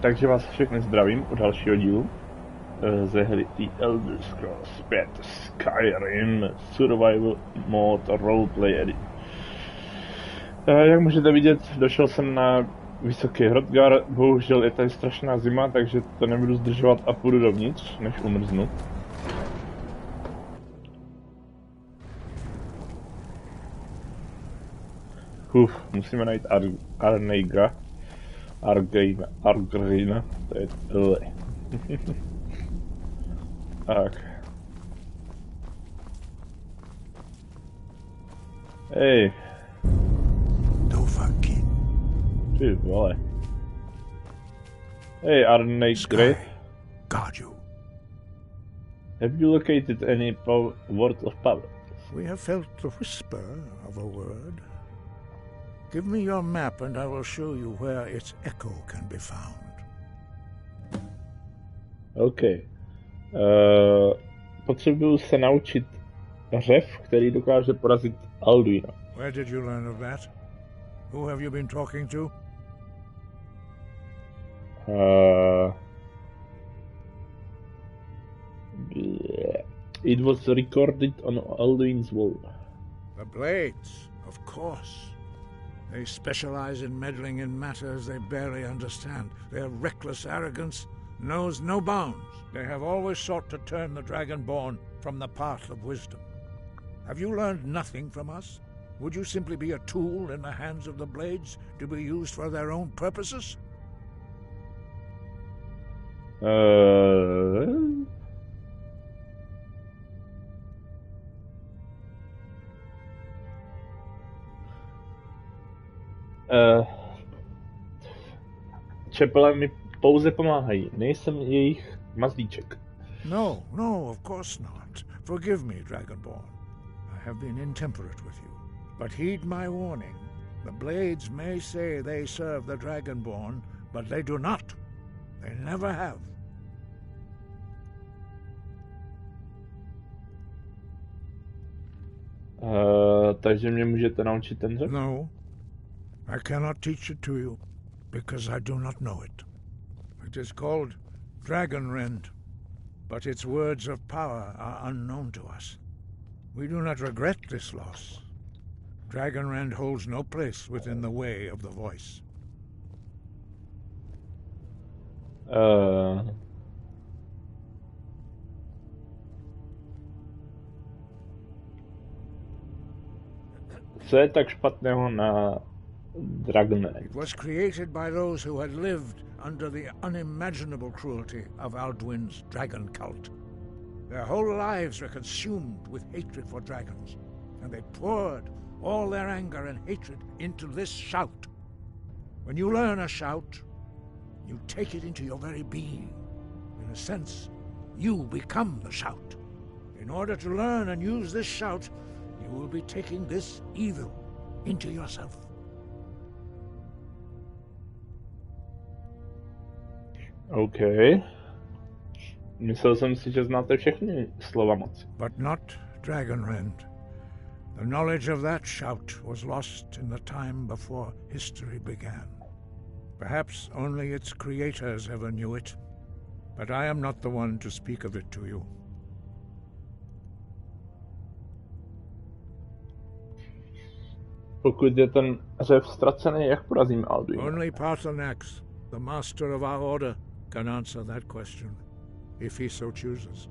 Takže vás všechny zdravím u dalšího dílu ze hry The Elder Scrolls 5 Skyrim Survival Mode Roleplay Edit. Jak můžete vidět, došel jsem na vysoký Hrodgar, bohužel je tady strašná zima, takže to nebudu zdržovat a půjdu dovnitř, než umrznu. Musíme najít Argreina, to je tak. Hej. Ty vole. Hej, Argreina. Guard you. Have you located any word of power? We have felt the whisper of a word. Give me your map and I will show you where its echo can be found. OK. Potřebuju se naučit řev, který dokáže porazit Alduina. Where did you learn of that? Who have you been talking to? It was recorded on Alduin's wall. The Blades, of course. They specialize in meddling in matters they barely understand. Their reckless arrogance knows no bounds. They have always sought to turn the Dragonborn from the path of wisdom. Have you learned nothing from us? Would you simply be a tool in the hands of the Blades to be used for their own purposes? Čepele mi pouze pomáhají, nejsem jejich mazlíček. No, of course not. Forgive me, Dragonborn. I have been intemperate with you. But heed my warning. The Blades may say they serve the Dragonborn, but they do not. They never have. Takže mě můžete naučit ten řev? No, I cannot teach it to you, because I do not know it. It is called Dragonrend, but its words of power are unknown to us. We do not regret this loss. Dragonrend holds no place within the way of the voice. Co je tak špatného na Dragonrend? It was created by those who had lived under the unimaginable cruelty of Alduin's dragon cult. Their whole lives were consumed with hatred for dragons, and they poured all their anger and hatred into this shout. When you learn a shout, you take it into your very being. In a sense, you become the shout. In order to learn and use this shout, you will be taking this evil into yourself. OK. Myslel jsem si, že znáte všechny slova moci. But not Dragonrend. The knowledge of that shout was lost in the time before history began. Perhaps only its creators ever knew it, but I am not the one to speak of it to you. Pokud je ten řev ztracený, jak porazím Alduina? Only Paarthurnax, the master of our order, can answer that question, if he so chooses.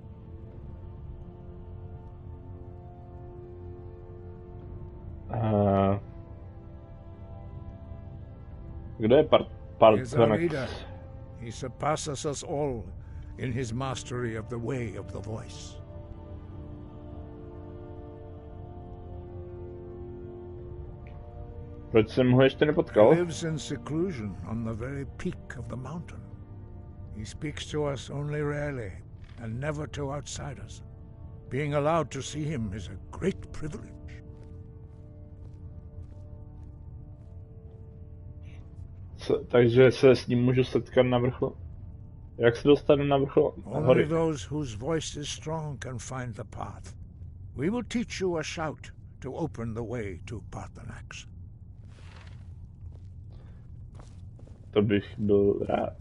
Kdo je He is our Paarthurnax? leader. He surpasses us all in his mastery of the way of the voice. Proč jsem ho ještě He nepotkal? lives in seclusion on the very peak of the mountain. He speaks to us only rarely, and never to outsiders. Being allowed to see him is a great privilege. Takže se s ním můžu setkat na vrchol? Jak se dostanu na vrchol Only hory? those whose voice is strong can find the path. We will teach you a shout to open the way to Paarthurnax. To bych byl rád.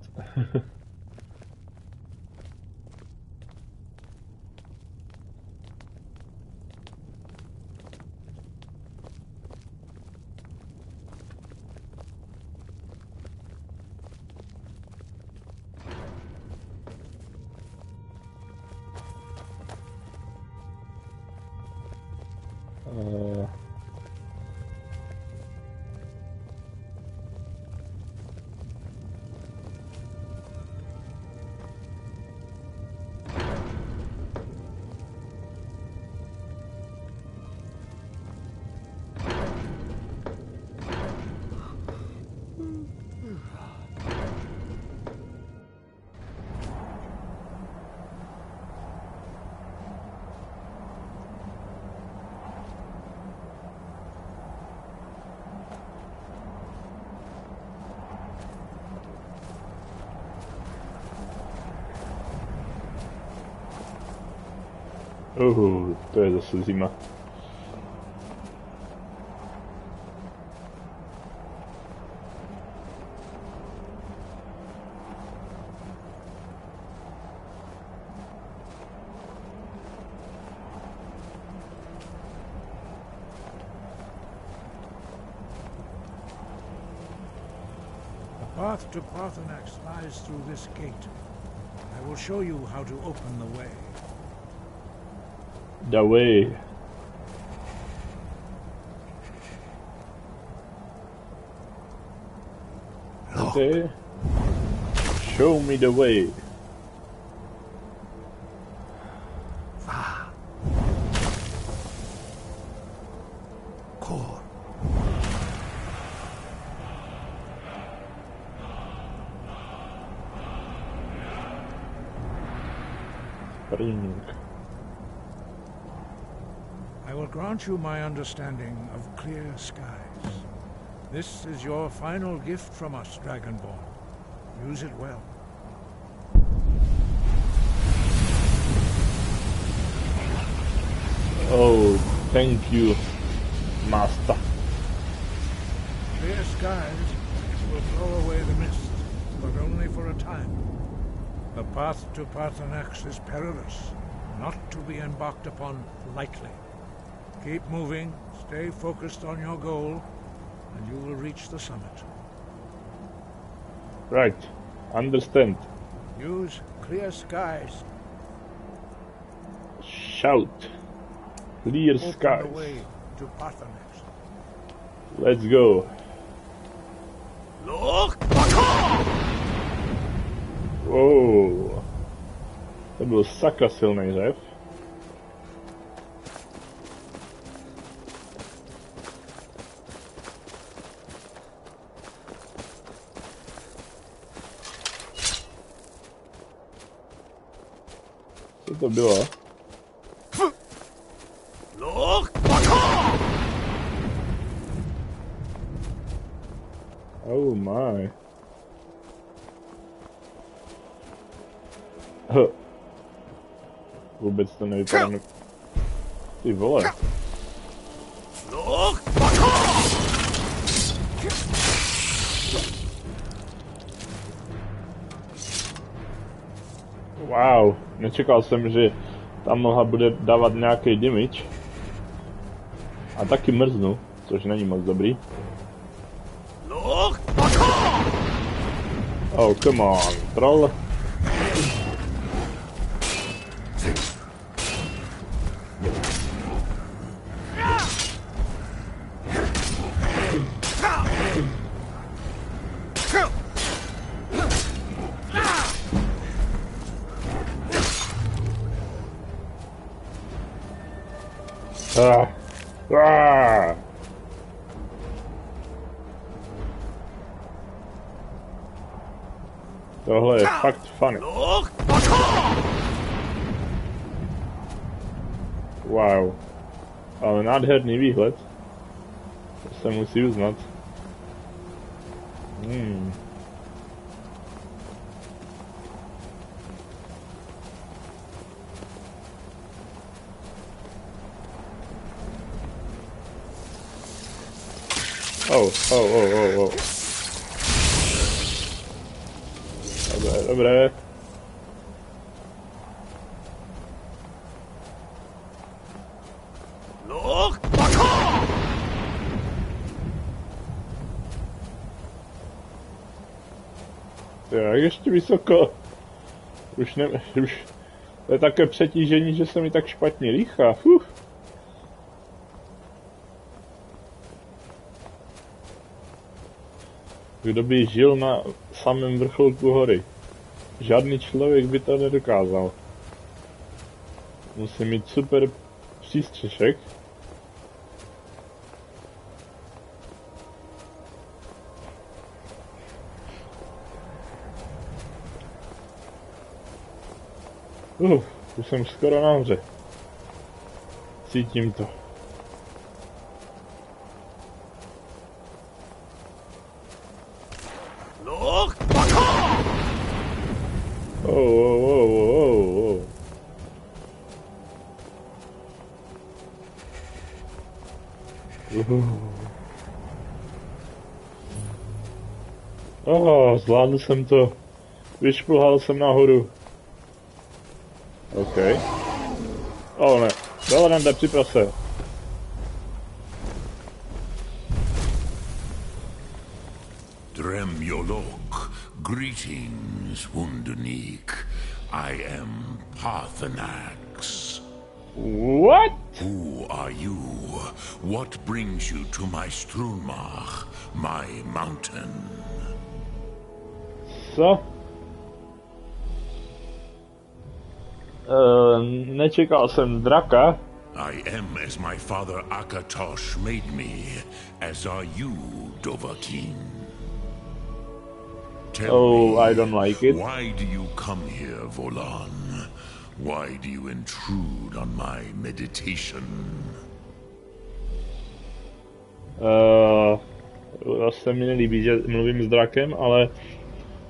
To je zase zima. The path to Parthenax lies through this gate. I will show you how to open the way. The way. Okay. Show me the way. I will grant you my understanding of clear skies. This is your final gift from us, Dragonborn. Use it well. Oh, thank you, Master. Clear skies will blow away the mist, but only for a time. The path to Parthenax is perilous, not to be embarked upon lightly. Keep moving, stay focused on your goal, and you will reach the summit. Right, understand. Use clear skies. Shout. Clear Open skies. the way to Parthenax. Let's go. Wow. To byl sakra silný řev. Co to bylo? Oh my. Vůbec to nevypadá. Ty vole. Wow, nečekal jsem, že ta mlha bude dávat nějaký damage. A taky mrznu, což není moc dobrý. Oh, come on, troll. Tohle je fakt funny. Wow. Ale nádherný výhled. To se musí uznat. Oh. dobré. Jak ještě vysoko. Už to je také přetížení, že se mi tak špatně dýchá. Kdo by žil na samém vrcholku hory? Žádný člověk by to nedokázal. Musí mít super přístřešek. Už jsem skoro nahoře. Cítím to. Zvládl jsem to. Vyšplhal jsem nahoru. OK. Ne. Dohodnete, připrav se. Drem Yolok, greetings, Wundernik. I am Parthenax. What? Who are you? What brings you to my Strunmach, my mountain? Co? Nečekal jsem draka. I am as my father Akatosh made me, as are you, Dovahkiin. Tell me, I don't like it. why do you come here, Volan? Why do you intrude on my meditation? Se mi nelíbí, že mluvím s drakem, ale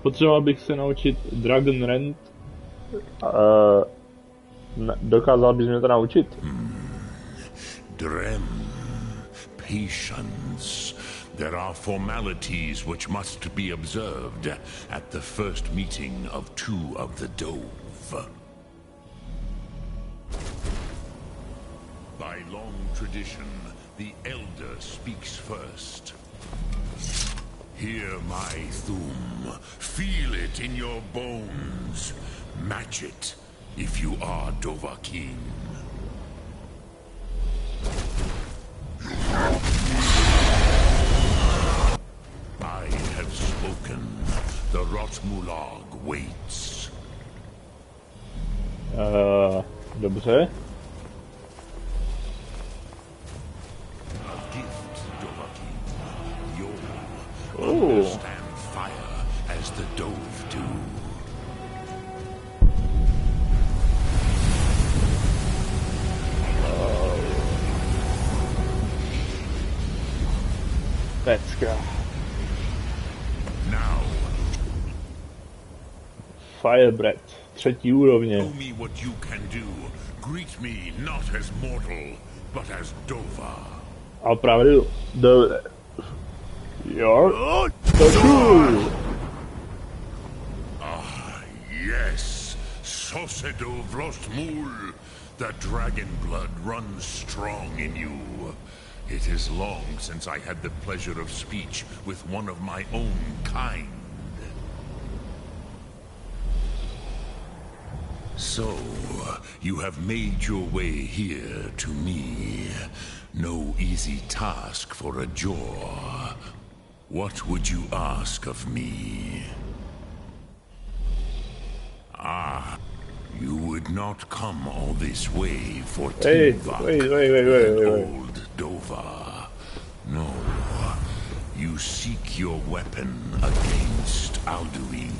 potřeboval bych se naučit Dragon Rant. Dokázal bys mě to naučit? Drem, patience. There are formalities which must be observed at the first meeting of two of the Dove. By long tradition, the elder speaks first. Hear my thum. Feel it in your bones. Match it if you are Dovahkiin. I have spoken. The Rotmulag waits. Dobře. A gift, Dovahkiin. You'll understand fire as the Dove do. Pecka. Now, Firebread, 3. úrovně. show me what you can do. Greet me not as mortal, but as Dova. A právě You're the true. Yes, Sosedo Vrostmul. The dragon blood runs strong in you. It is long since I had the pleasure of speech with one of my own kind. So, you have made your way here to me. No easy task for a jaw. What would you ask of me? You would not come all this way for Tinvak, wait. old Dova. No, you seek your weapon against Alduin.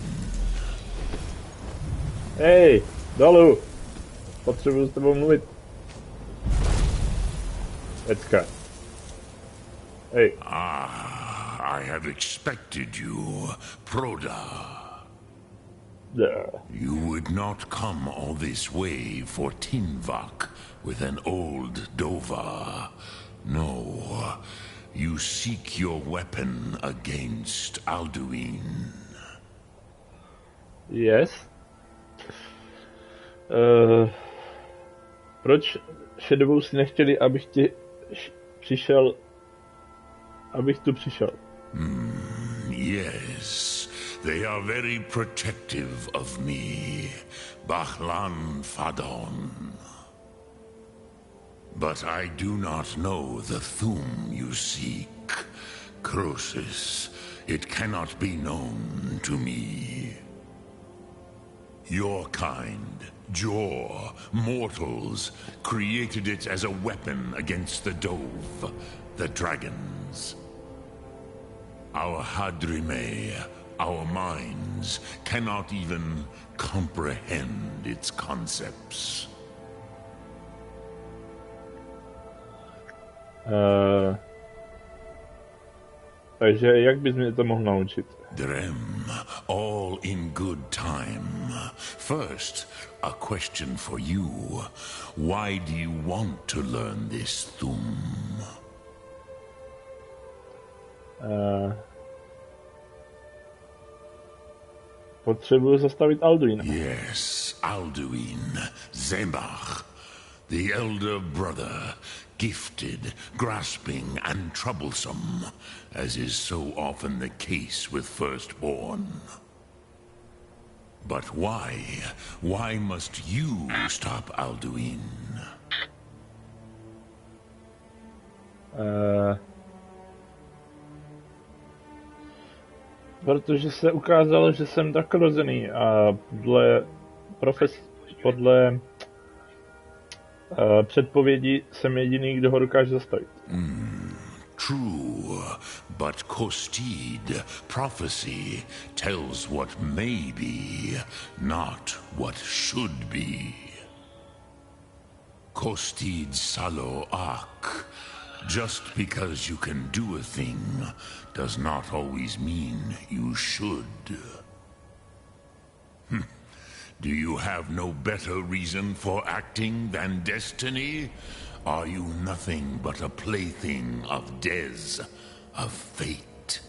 Hej, dolů. Potřebuji s tebou mluvit. Pecka. Hej. I have expected you, Proda. You would not come all this way for Tinvak with an old Dova. No, you seek your weapon against Alduin. Yes. Proč Shadowou si nechtěli, abych tu přišel? Yes, they are very protective of me, Bahlan Fadon. But I do not know the Thum you seek, Croesus. It cannot be known to me. Your kind, Jor, mortals, created it as a weapon against the Dove, the dragons. Our Hadrime, our minds, cannot even comprehend its concepts. Takže jak bys mě to mohl naučit? Drem, all in good time. First, a question for you. Why do you want to learn this Thum? Potřebuji zastavit Alduina. Yes, Alduin, Zembach, the elder brother, gifted, grasping, and troublesome, as is so often the case with firstborn. But why? Why must you stop Alduin? Protože se ukázalo, že jsem tak rozený a podle předpovědi jsem jediný, kdo ho dokáže zastavit. True, but Kostid, prophecy, tells what may be, not what should be. Kostid Salo Ak. Just because you can do a thing does not always mean you should. Do you have no better reason for acting than destiny? Are you nothing but a plaything of Des, of fate?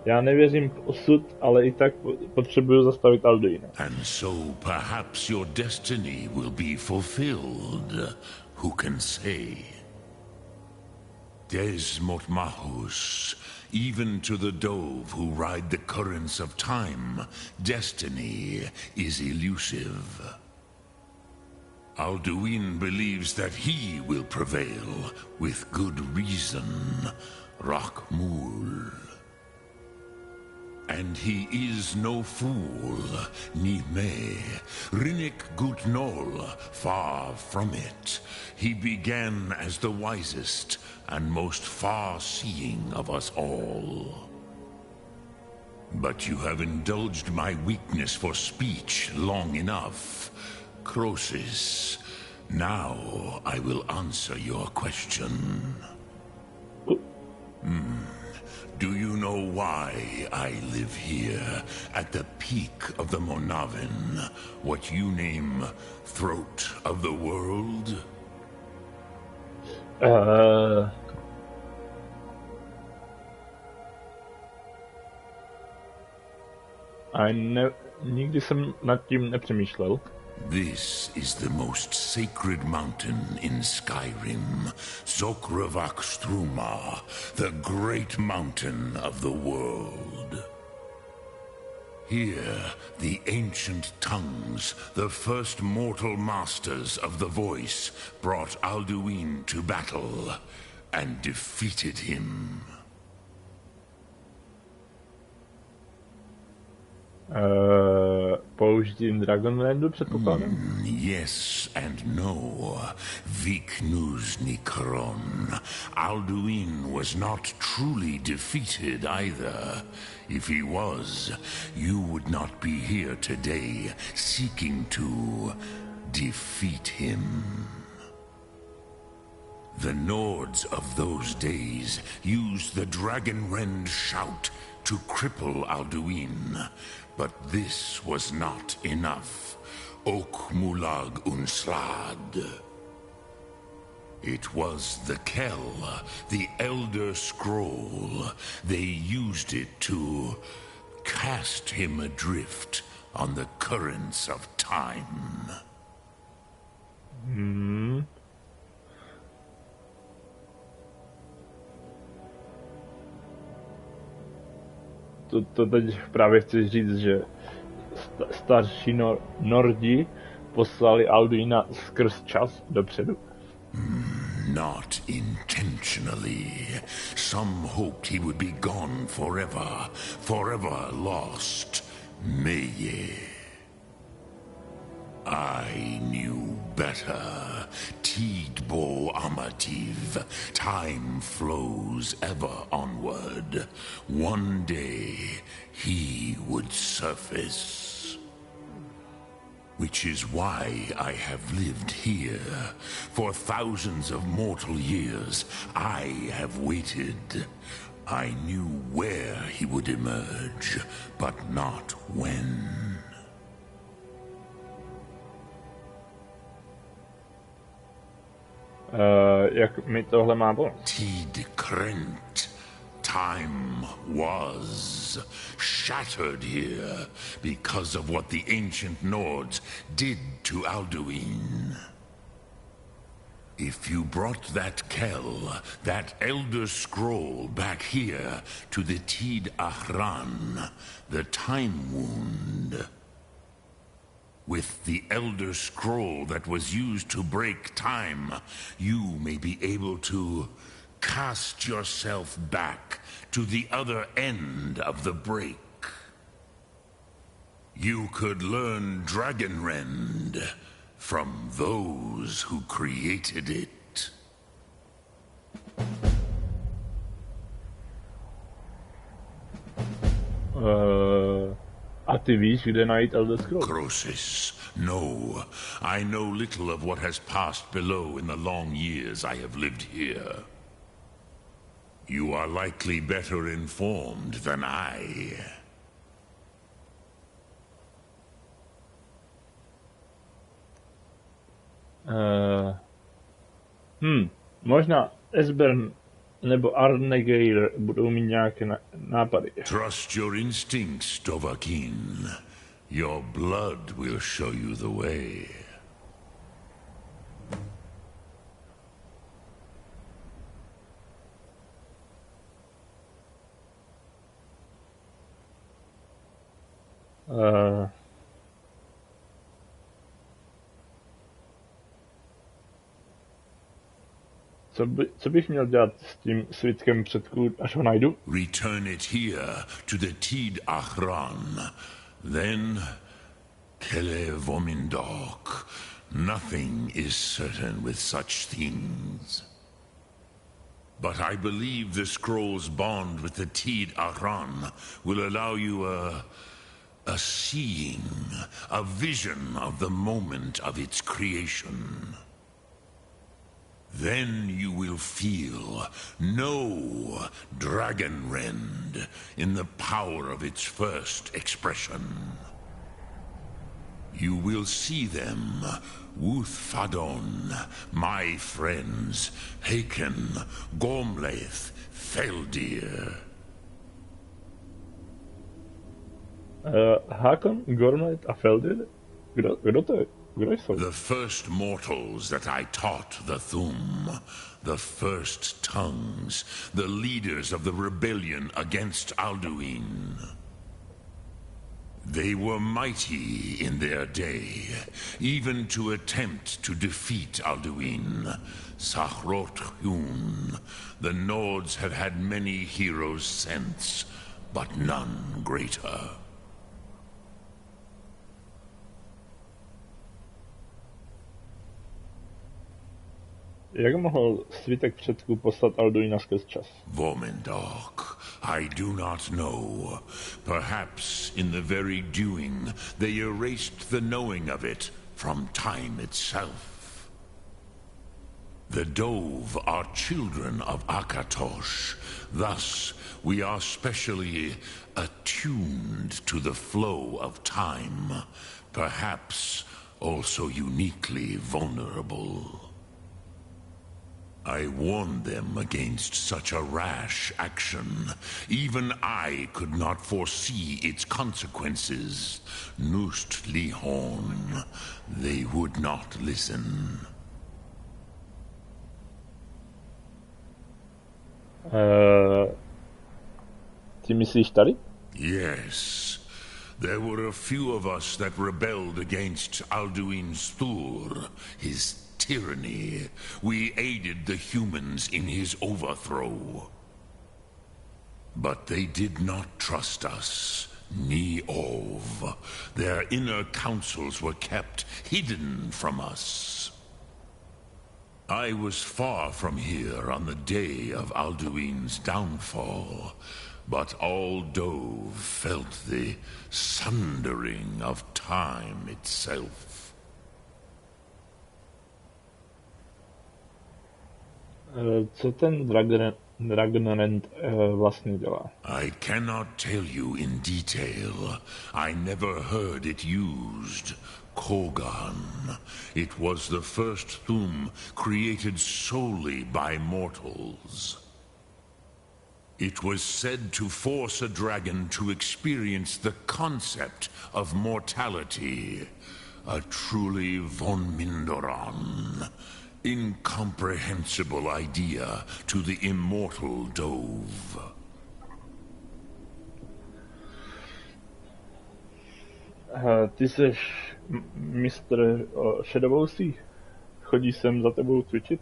Já nevěřím v osud, ale i tak potřebuju zastavit Alduina. And so perhaps your destiny will be fulfilled. Who can say? Des Motmahus, even to the dove who ride the currents of time, destiny is elusive. Alduin believes that he will prevail, with good reason, Rakmul. And he is no fool, ni me. Rinnik Gutnol, far from it. He began as the wisest and most far-seeing of us all. But you have indulged my weakness for speech long enough. Croesus, now I will answer your question. Do you know why I live here, at the peak of the Monavin, what you name Throat of the World? Nikdy jsem nad tím nepřemýšlel. This is the most sacred mountain in Skyrim, Zokravak Struma, the great mountain of the world. Here, the ancient tongues, the first mortal masters of the voice, brought Alduin to battle and defeated him. Použitím Dragonlandu, předpokládám? Yes and no. Viknus Nikron. Alduin was not truly defeated either. If he was, you would not be here today seeking to defeat him. The Nords of those days used the Dragonrend shout to cripple Alduin. But this was not enough. Ok Mulag Unslad. It was the Kell, the Elder Scroll. They used it to cast him adrift on the currents of time. To teď právě chci říct, že starší Nordi poslali Alduina skrz čas dopředu. Not intentionally. Some hoped he would be gone forever, forever lost. Meye. I knew better. Tidbo Amativ. Time flows ever onward. One day he would surface. Which is why I have lived here. For thousands of mortal years, I have waited. I knew where he would emerge, but not when. Jak mi tohle má pomoct? Tid Krent. Time was shattered here because of what the ancient Nords did to Alduin. If you brought that Kell, that Elder Scroll back here to the Tid Ahran, the Time Wound, with the Elder Scroll that was used to break time, you may be able to cast yourself back to the other end of the break. You could learn Dragonrend from those who created it. A ty víš, kde najít Elder Scroll? Croesus, no. I know little of what has passed below in the long years I have lived here. You are likely better informed than I. Možná Esbern nebo Arnegeir budou mít nějaké nápady. Trust your instincts, Dovahkiin. Your blood will show you the way. Co bych měl dělat s tím svitkem předků, až ho najdu? Return it here to the Tid Ahran. Then, Kele Vomindok. Nothing is certain with such things. But I believe the scroll's bond with the Tid Ahran will allow you a seeing, a vision of the moment of its creation. Then you will feel, know Dragonrend in the power of its first expression. You will see them, Wuthfadon, my friends, Haken, Gormlaith, Feldir. Hakon, Gormlaith a Feldir? Kdo to je? Kdo jsou? The first mortals that I taught the Thum, the first tongues, the leaders of the rebellion against Alduin. They were mighty in their day, even to attempt to defeat Alduin. Sahrot-Hun, the Nords have had many heroes since, but none greater. Jak mohl svitek předků poslat Alduina skrz čas? Vomindok, I do not know. Perhaps in the very doing, they erased the knowing of it from time itself. The Dove are children of Akatosh. Thus, we are specially attuned to the flow of time. Perhaps also uniquely vulnerable. I warned them against such a rash action. Even I could not foresee its consequences. Nust Lihon, they would not listen. Ty myslíš tady? Yes. There were a few of us that rebelled against Alduin Stur, his tyranny. We aided the humans in his overthrow. But they did not trust us, ni Ov. Their inner counsels were kept hidden from us. I was far from here on the day of Alduin's downfall, but all Dove felt the sundering of time itself. Co ten Dragonrend vlastně dělá? I cannot tell you in detail. I never heard it used. Kogan. It was the first Thum created solely by mortals. It was said to force a dragon to experience the concept of mortality. A truly von Mindoran. Incomprehensible idea to the immortal Dove. Ty seš mistr šedovousí? Chodí sem za tebou cvičit?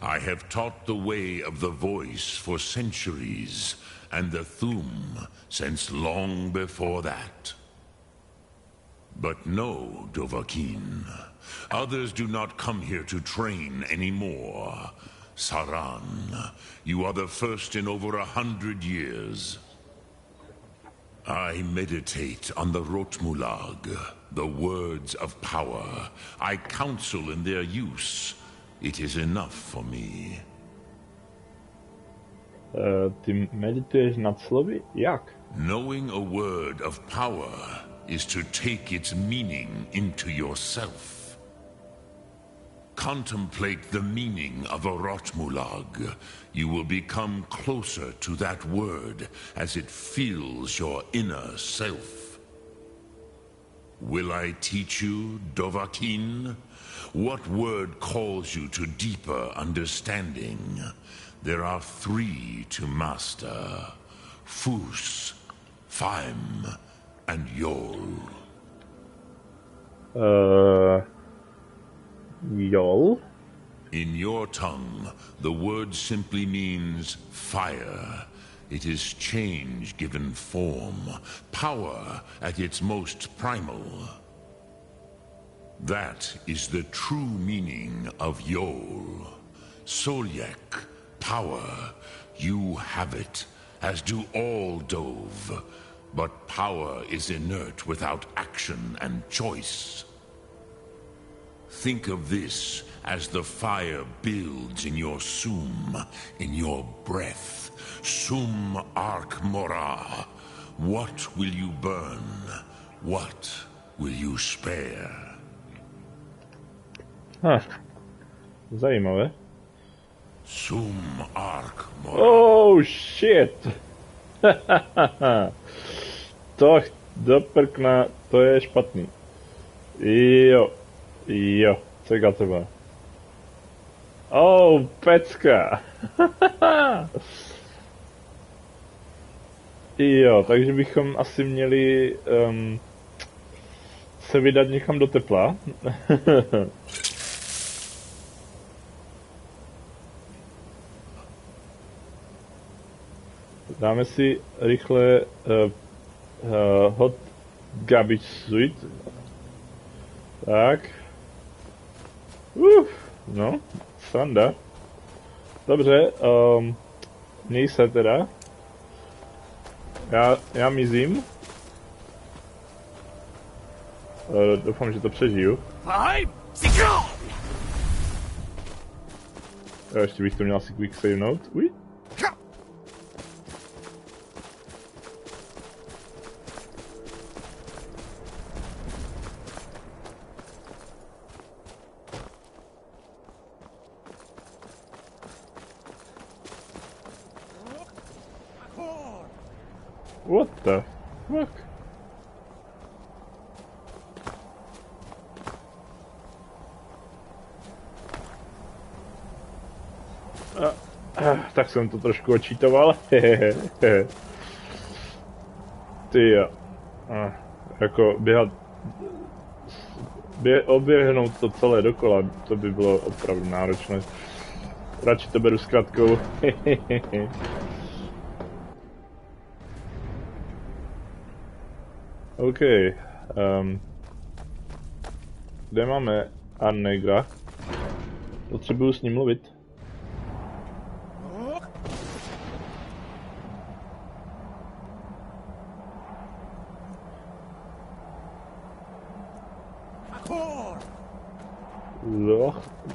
I have taught the way of the voice for centuries, and the Thum since long before that. But no, Dovahkiin. Others do not come here to train anymore. Saran, you are the first in over 100 years. I meditate on the Rotmulag, the words of power. I counsel in their use. It is enough for me. Ty medituješ nad slovy? Jak? Knowing a word of power is to take its meaning into yourself. Contemplate the meaning of a Rotmulag. You will become closer to that word as it fills your inner self. Will I teach you, Dovahkiin? What word calls you to deeper understanding? There are 3 to master. Fus, Faim, and Yol. Yol? In your tongue, the word simply means fire. It is change given form, power at its most primal. That is the true meaning of Yol. Solyek, power. You have it, as do all Dove. But power is inert without action and choice. Think of this as the fire builds in your sum, in your breath. Sum Ark Mora. What will you burn? What will you spare? Zajímavé. Sum Ark Mora. Oh shit! To do prkna, to je špatný. Jo, čeká třeba. Oh, pecka! Jo, takže bychom asi měli se vydat někam do tepla. Dáme si rychle hot garbage suit. Tak. No, sranda. Dobře, měj se teda. Já mizím. Doufám, že to přežiju. Ještě bych to měl asi quick save note. Uj. What the fuck? Tak jsem to trošku očítoval. Ty jo. Jako běhat... Oběhnout to celé dokola, to by bylo opravdu náročné. Radši to beru s kratkou. OK. Kde máme Arnegra? Potřebuju s ním mluvit.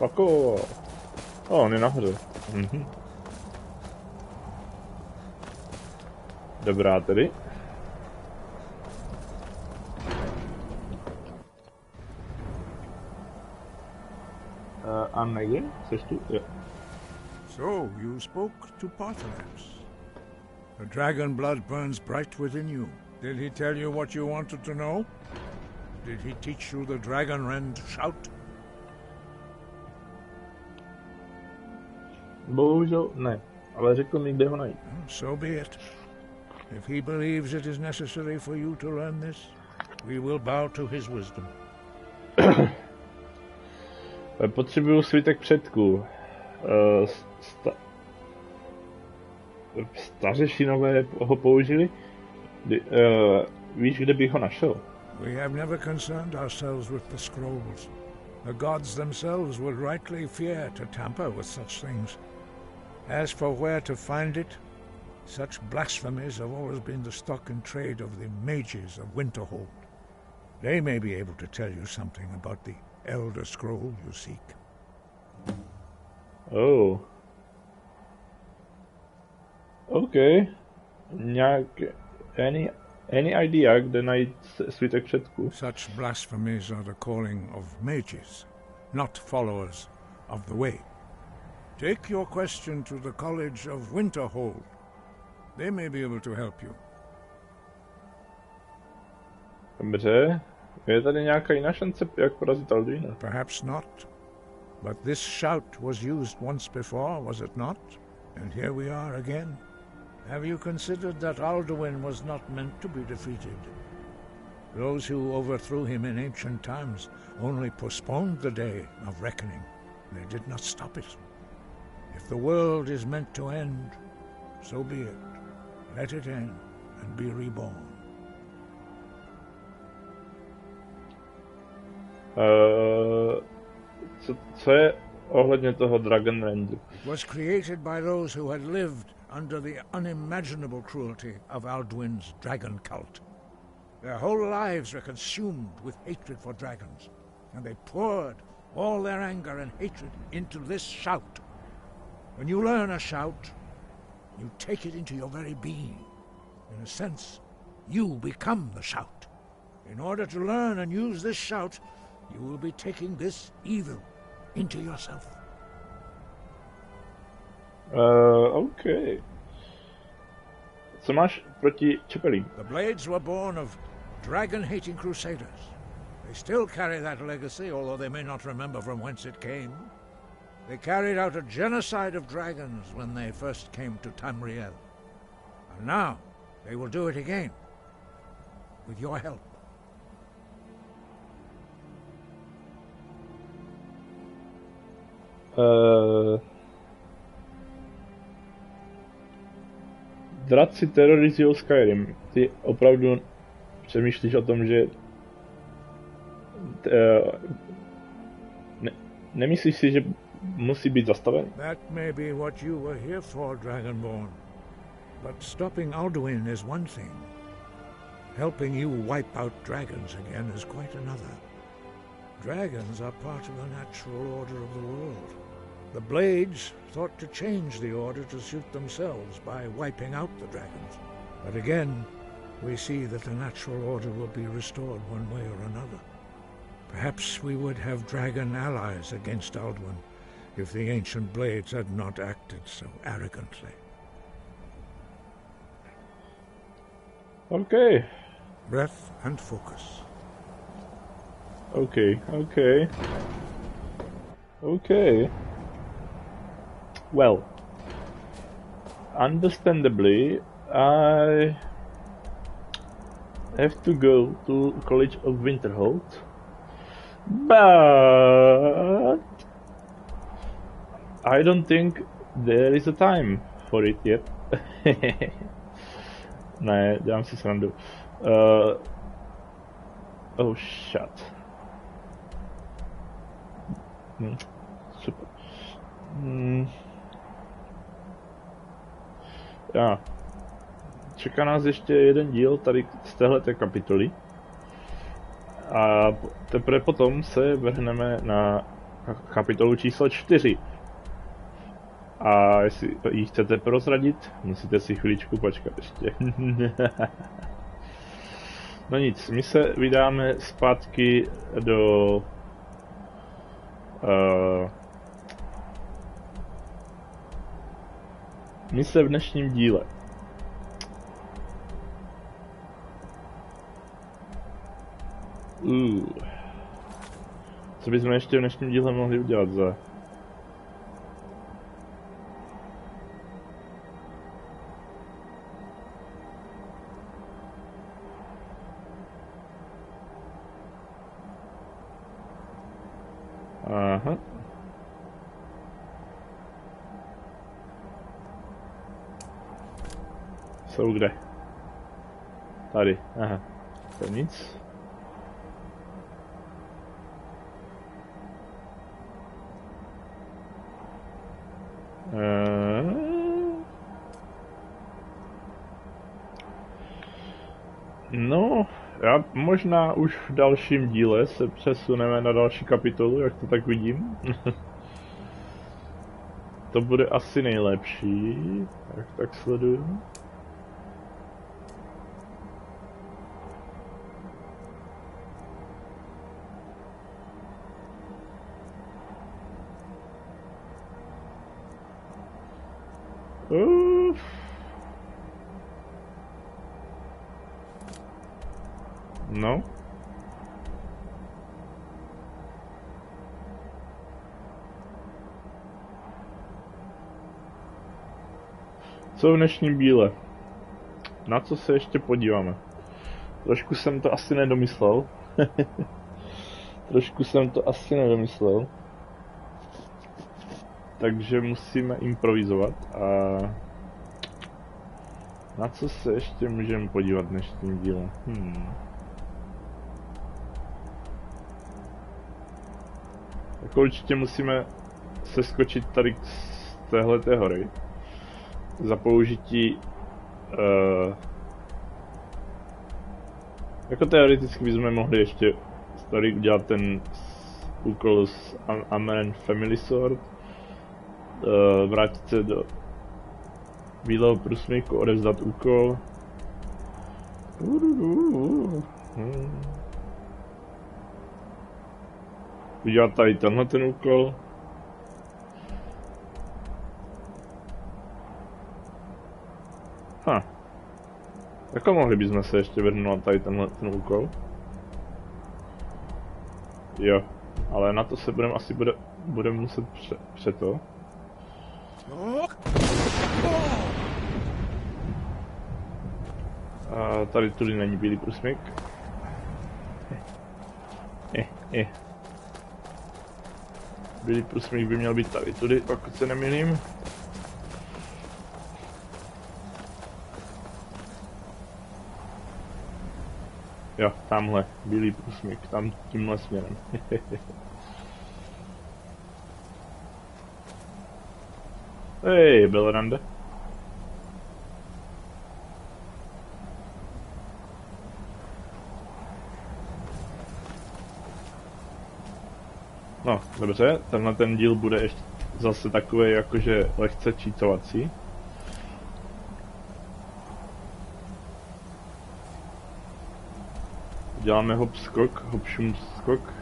Jako... on je nahoře. Dobrá tedy. Arnegra? Jsi tu? Jo. So, you spoke to Parthians. The dragon blood burns bright within you. Did he tell you what you wanted to know? Did he teach you the dragon rend shout? Bohužel ne, ale řekl mi, kde ho najít. So be it. If he believes it is necessary for you to learn this, we will bow to his wisdom. Potřebuju svitek předků. Stařešinové ho použili? Víš, kde bych ho našel? We have never concerned ourselves with the scrolls. The gods themselves would rightly fear to tamper with such things. As for where to find it, such blasphemies have always been the stock and trade of the mages of Winterhold. They may be able to tell you something about the Elder Scroll you seek. Oh. Okay. Any idea kde najít svitek předků? Such blasphemies are the calling of mages, not followers of the way. Take your question to the College of Winterhold. They may be able to help you. Dobře. Je tady nějaká jiná šance, jak porazit Alduina? Perhaps not. But this shout was used once before, was it not? And here we are again. Have you considered that Alduin was not meant to be defeated? Those who overthrew him in ancient times only postponed the day of reckoning. They did not stop it. If the world is meant to end, so be it. Let it end and be reborn. Co je ohledně toho Dragon Randu? It was created by those who had lived under the unimaginable cruelty of Alduin's dragon cult. Their whole lives were consumed with hatred for dragons, and they poured all their anger and hatred into this shout. When you learn a shout, you take it into your very being. In a sense, you become the shout. In order to learn and use this shout, you will be taking this evil into yourself. Okay. Co máš proti čepelím? The Blades were born of dragon-hating crusaders. They still carry that legacy, although they may not remember from whence it came. They carried out a genocide of dragons when they first came to Tamriel. And now, they will do it again. With your help. Draci terorizují Skyrim. Ty opravdu přemýšlíš o tom, že... Nemyslíš si, že musí být zastaven? That may be what you were here for, Dragonborn. But stopping Alduin is one thing. Helping you wipe out dragons again is quite another. Dragons are part of the natural order of the world. The Blades thought to change the order to suit themselves by wiping out the dragons. But again, we see that the natural order will be restored one way or another. Perhaps we would have dragon allies against Alduin if the ancient Blades had not acted so arrogantly. Okay. Breath and focus. Okay. Well, understandably, I have to go to College of Winterhold, but I don't think there is a time for it yet. Ne, dělám si srandu. Oh shit. Super. Já. Čeká nás ještě jeden díl tady z téhleté kapitoly. A teprve potom se vrhneme na kapitolu číslo 4. A jestli ji chcete prozradit, musíte si chviličku počkat ještě. No nic, my se vydáme zpátky do mise v dnešním díle. Co bychom ještě v dnešním díle mohli udělat za... Aha. Jsou kde? Tady, aha. To nic. No, já možná už v dalším díle se přesuneme na další kapitolu, jak to tak vidím. To bude asi nejlepší, tak sleduju. No. Co v dnešním díle? Na co se ještě podíváme? Trošku jsem to asi nedomyslel. Takže musíme improvizovat a... Na co se ještě můžeme podívat v dnešním díle? Jako určitě musíme seskočit tady z téhleté hory. Za použití... jako teoreticky bychom mohli ještě tady udělat ten úkol s Amen Family Sword. Vrátit se do bílého průsmyku, odevzdat úkol. Udělat tady tenhle ten úkol. Jako mohli bychom se ještě vrhnout tady tenhle ten úkol. Jo, ale na to se budeme muset to. A tady tudy není bílý průsmyk. Bílý průsmyk by měl být tady tudy, pokud se nemýlím. Jo, tamhle, bílý průsmyk, tam tímhle směrem. Hej, byl rande. No, dobře, tenhle ten díl bude ještě zase takový jakože lehce čítovací. Děláme hop skok, hop šum skok.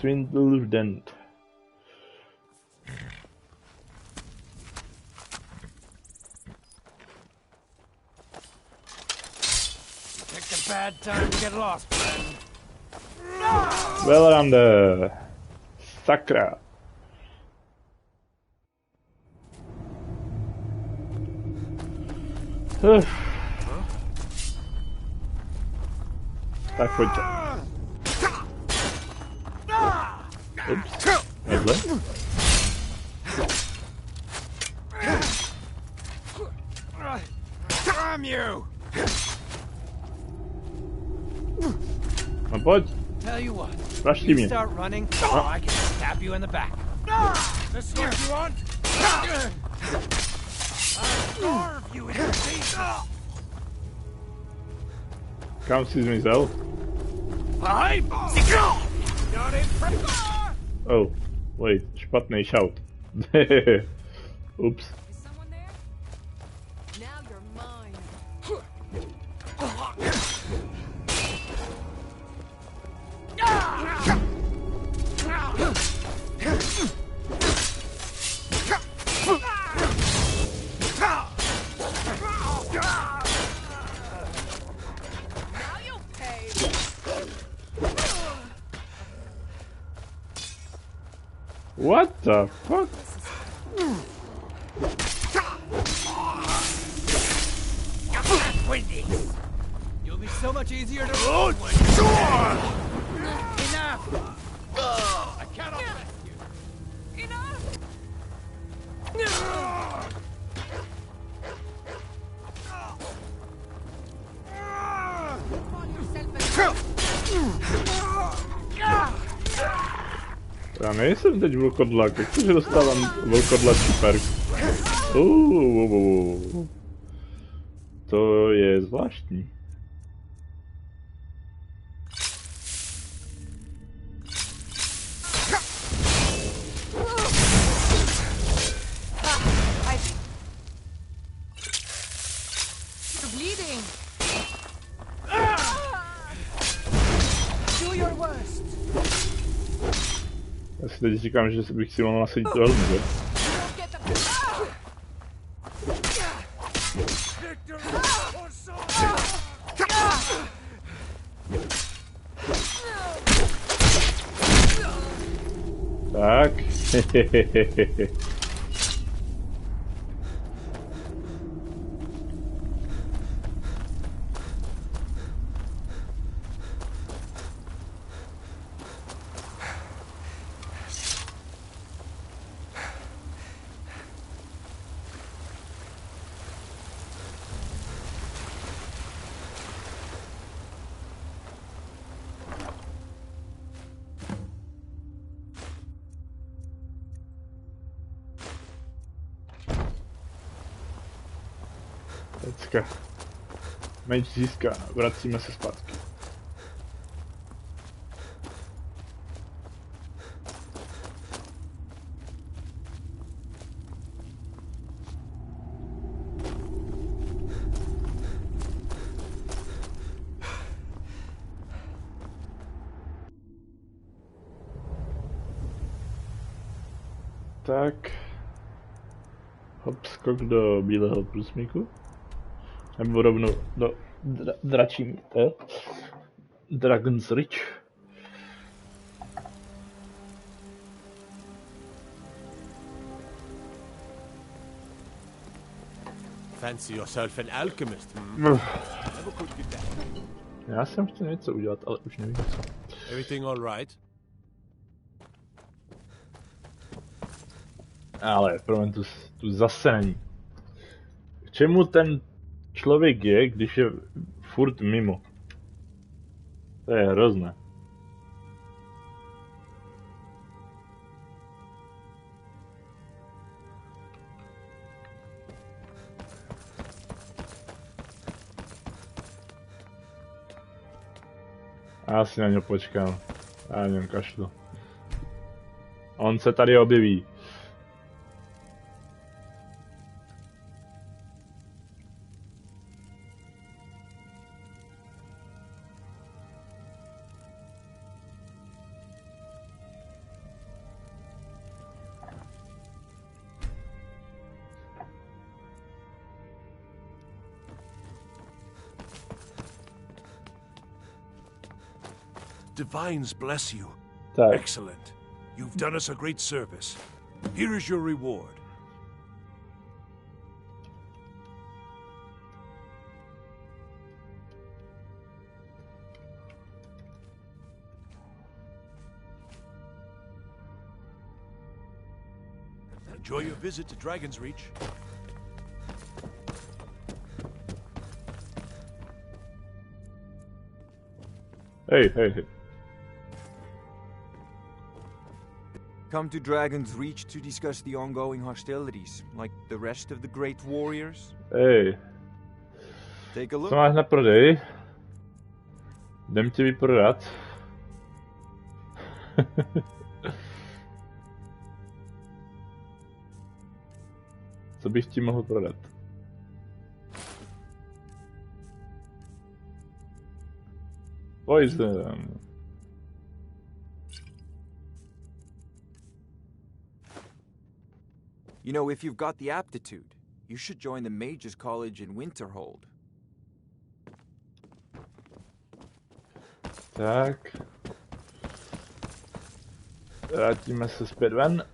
Swindledent. Picked a bad time to get lost, friend. Velrande. Sakra. Tak pojďte. Ups. Takhle. No pojď. Praští mě. Kam jsi zmizel? Oh, wait, špatný shout. Ups. What the fuck? You'll be so much easier to roll when Enough! I cannot rescue. Enough! Já nejsem teď vlkodlak, jak to, že dostávám vlkodlačí perk? To je zvláštní. Já si teď říkám, že bych si mohl nasadit tu helmu, že? Tak. Tecka. Meč získá, vracíme se zpátky. Tak. Hop, skok do bílého průsmyku. Nebo rovnou do dračí míte. Dragon's Reach. Fancy yourself an alchemist. Já jsem chtěl něco udělat, ale už nevím co. Everything all right? Ale promiň, tu zase není. K čemu ten člověk je, když je furt mimo? To je hrozné. Já si na něj počkám. Já na něm kašlu. On se tady objeví. divines bless you. Tak. Excellent. You've done us a great service. Here is your reward. Enjoy your visit to Dragon's Reach. Hej. Come to Dragon's Reach to discuss the ongoing hostilities, like the rest of the great warriors. Hej. Take a look. Co máš na prodej? Jdem ti vyprodat. Co bych ti mohl prodat? Poison. You know, if you've got the aptitude, you should join the Mages College in Winterhold. Tak. Vrátíme se zpět ven.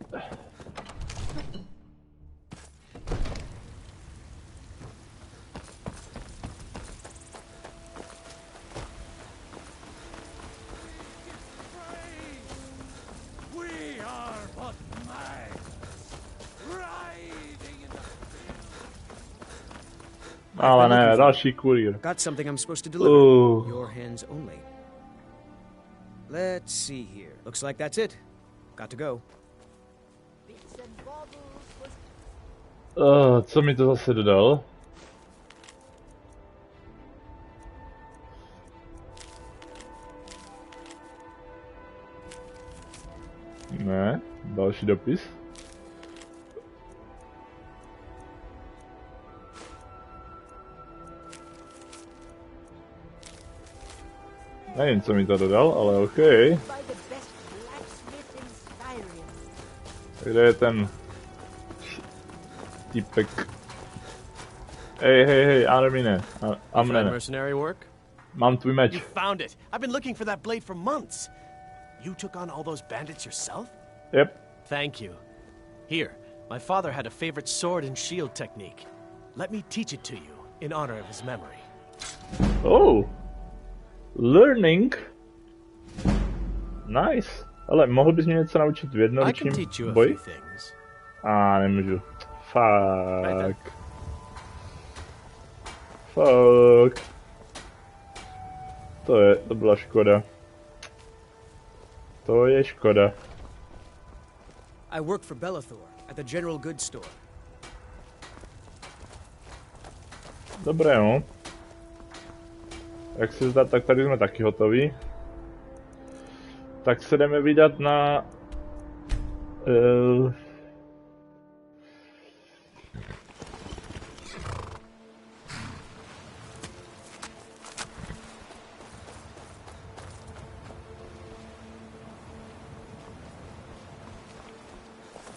Ale ne, další kurýr. Got something I'm supposed to deliver. Your hands only. Let's see here. Looks like that's it. Got to go. Co mi to zase dodal? Ne, další dopis. Nevím, co mi to dodal, ale OK. Kde je ten týpek? Hej, Armine. Mercenary work? Mám tvůj meč. You found it. I've been looking for that blade for months. You took on all those bandits yourself? Yep. Thank you. Here, my father had a favorite sword and shield technique. Let me teach it to you in honor of his memory. Oh. Learning. Nice. Ale mohl bys mě něco naučit v jednoručním boji? Nemůžu. Fuck. To byla škoda. To je škoda. I work for Bellathor at the General Goods Store. Dobré, no. Jak se zdá, tak tady jsme taky hotoví. Tak se jdeme vydat na...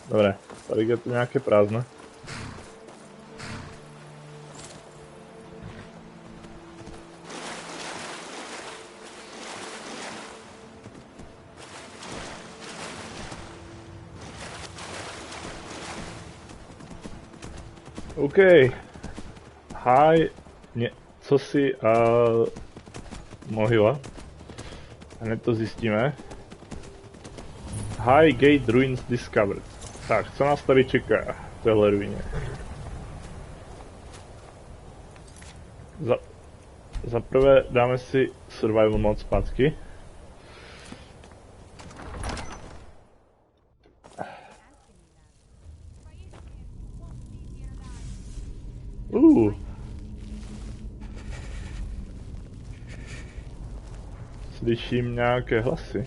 Dobré, tady je tu nějaké prázdné. OK. Hi. Co si mohyla? Hned to zjistíme. High Gate Ruins Discovered. Tak, co nás tady čeká v téhle ruině? Za prvé dáme si survival mod zpátky. Slyším nějaké hlasy.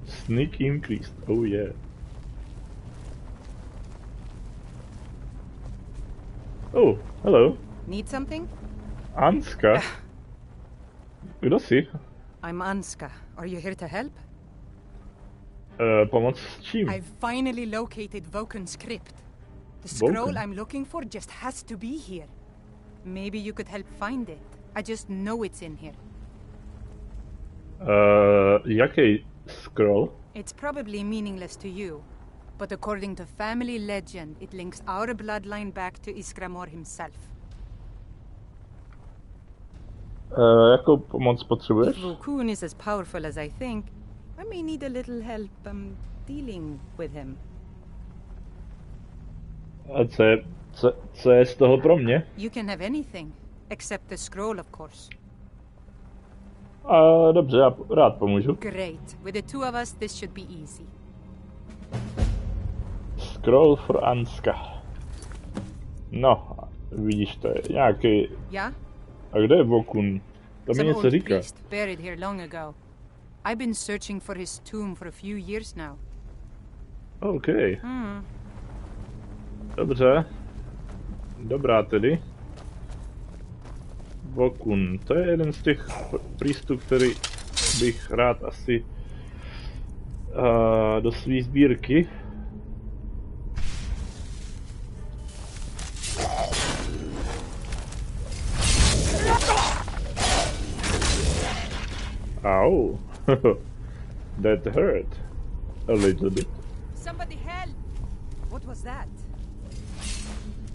Sneak increased. Oh yeah. Oh, hello. Need something? Anska. Kdo jsi? I'm Anska. Are you here to help? Pomoc s čím? I've finally located Voken's crypt. The scroll I'm looking for just has to be here. Maybe you could help find it. I just know it's in here. Jaký scroll? It's probably meaningless to you, but according to family legend, it links our bloodline back to Iskramor himself. Jakou pomoc potřebuješ? If Vokun is as powerful as I think, I may need a little help dealing with him. A co je z toho pro mě? You can have anything, except the scroll, of course. Dobře, já rád pomůžu. Great. With the two of us, this should be easy. Scroll for Anska. No, vidíš, to je nějaký... Yeah? A kde je Vokun? To mi Some něco old říká. priest buried here long ago. I've been searching for his tomb for a few years now. OK. Dobře. Dobrá tedy. Vokun. To je jeden z těch prístů, který bych rád asi do své sbírky. Ow. That hurt. A little bit. Somebody help! What was that?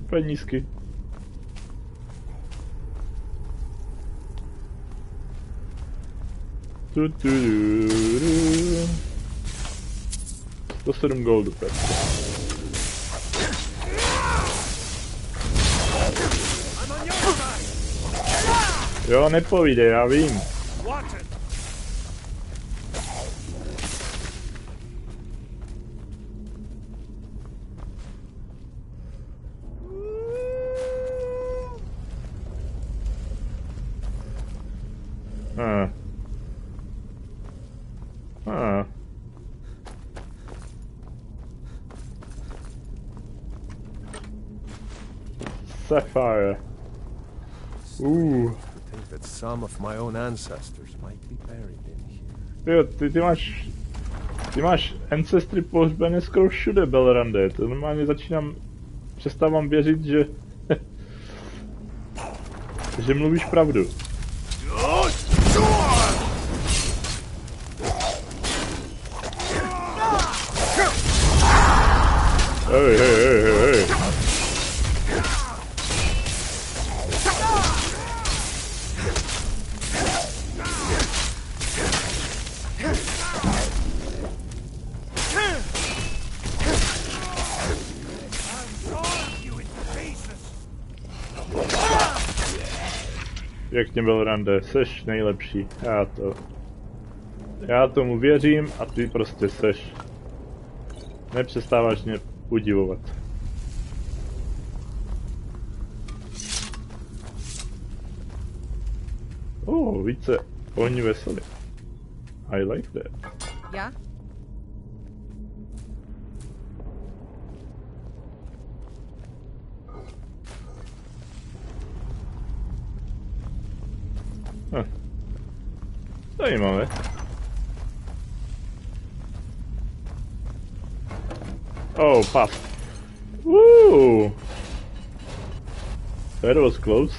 Penízky. Tu, tu, tu, tu. 107 goldu, tak. Jo, nepovídej, já vím. Sapphire. I think that some of my own ancestors might be buried in here. Jo, ty máš ancestry pohřbené skoro všude, Belrande. To normálně přestávám věřit, že že mluvíš pravdu. Hej. Pěkně, Belrande, seš nejlepší. Já tomu věřím a ty prostě seš. Nepřestáváš mě udivovat. Více ohnivé soli. I like that. Yeah? Zajímavé. Pass. Woo! That was close.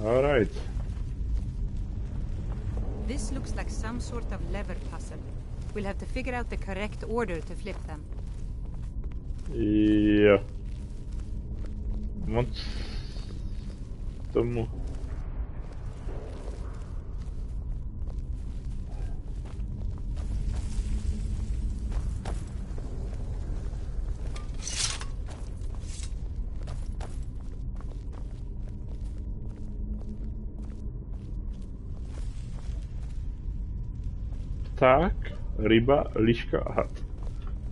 All right. This looks like some sort of lever puzzle. We'll have to figure out the correct order to flip them. Jo. Moc tomu. Pták, ryba, liška a had.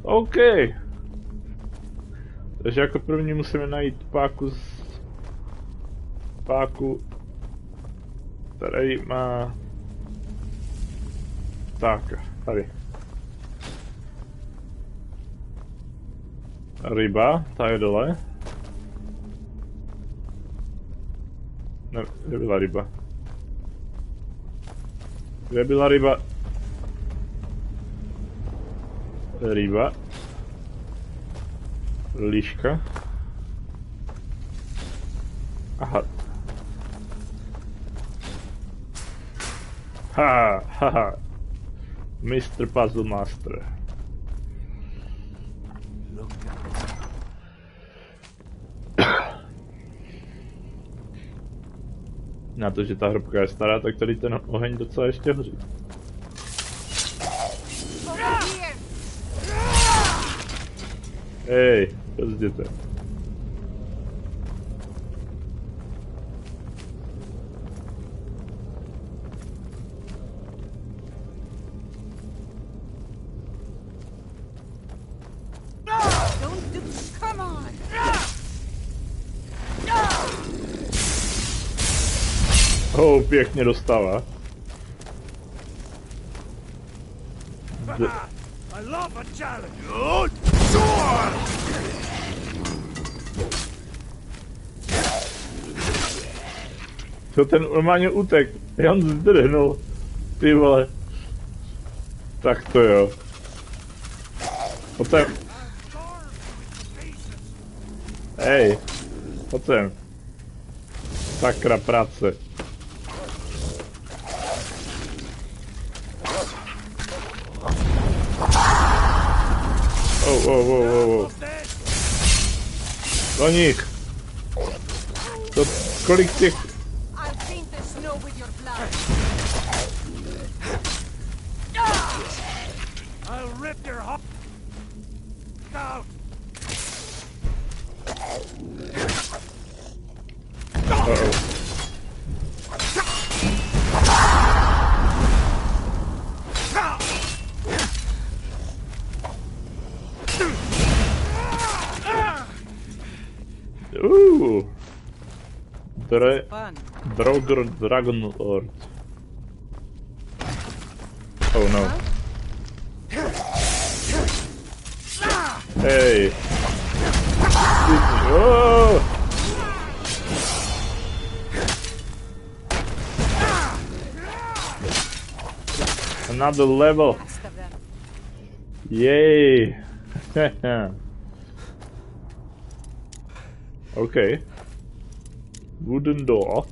OK. Takže jako první musíme najít páku, který má ptáka. Tady. Ryba, ta je dole. Ne, kde byla ryba? Kde byla ryba? Ryba. Liška. Aha. Haha. Mr. Puzzle Master. Na to, že ta hrobka je stará, tak tady ten oheň docela ještě hoří. Hej, jezděte. Pěkně dostává. Co ten normálně utek? Jan zdrhnul. Ty vole. Tak to jo. Pojď. Hej. Pojď. Sakra práce. Oh. Do nich. To, kolik těch... Dragon Lord. Oh no. Hey. Oh. Another level. Yay. Okay. Wooden door.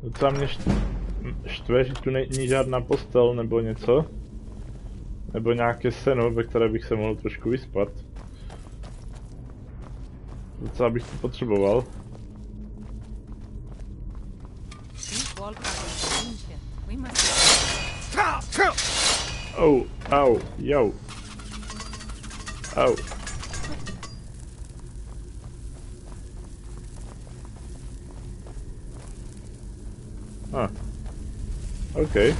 Docela mě štve, že tu není žádná postel nebo něco. Nebo nějaké seno, ve které bych se mohl trošku vyspat. Docela bych to potřeboval. Oh, au, yo. Au. Ah. Okay.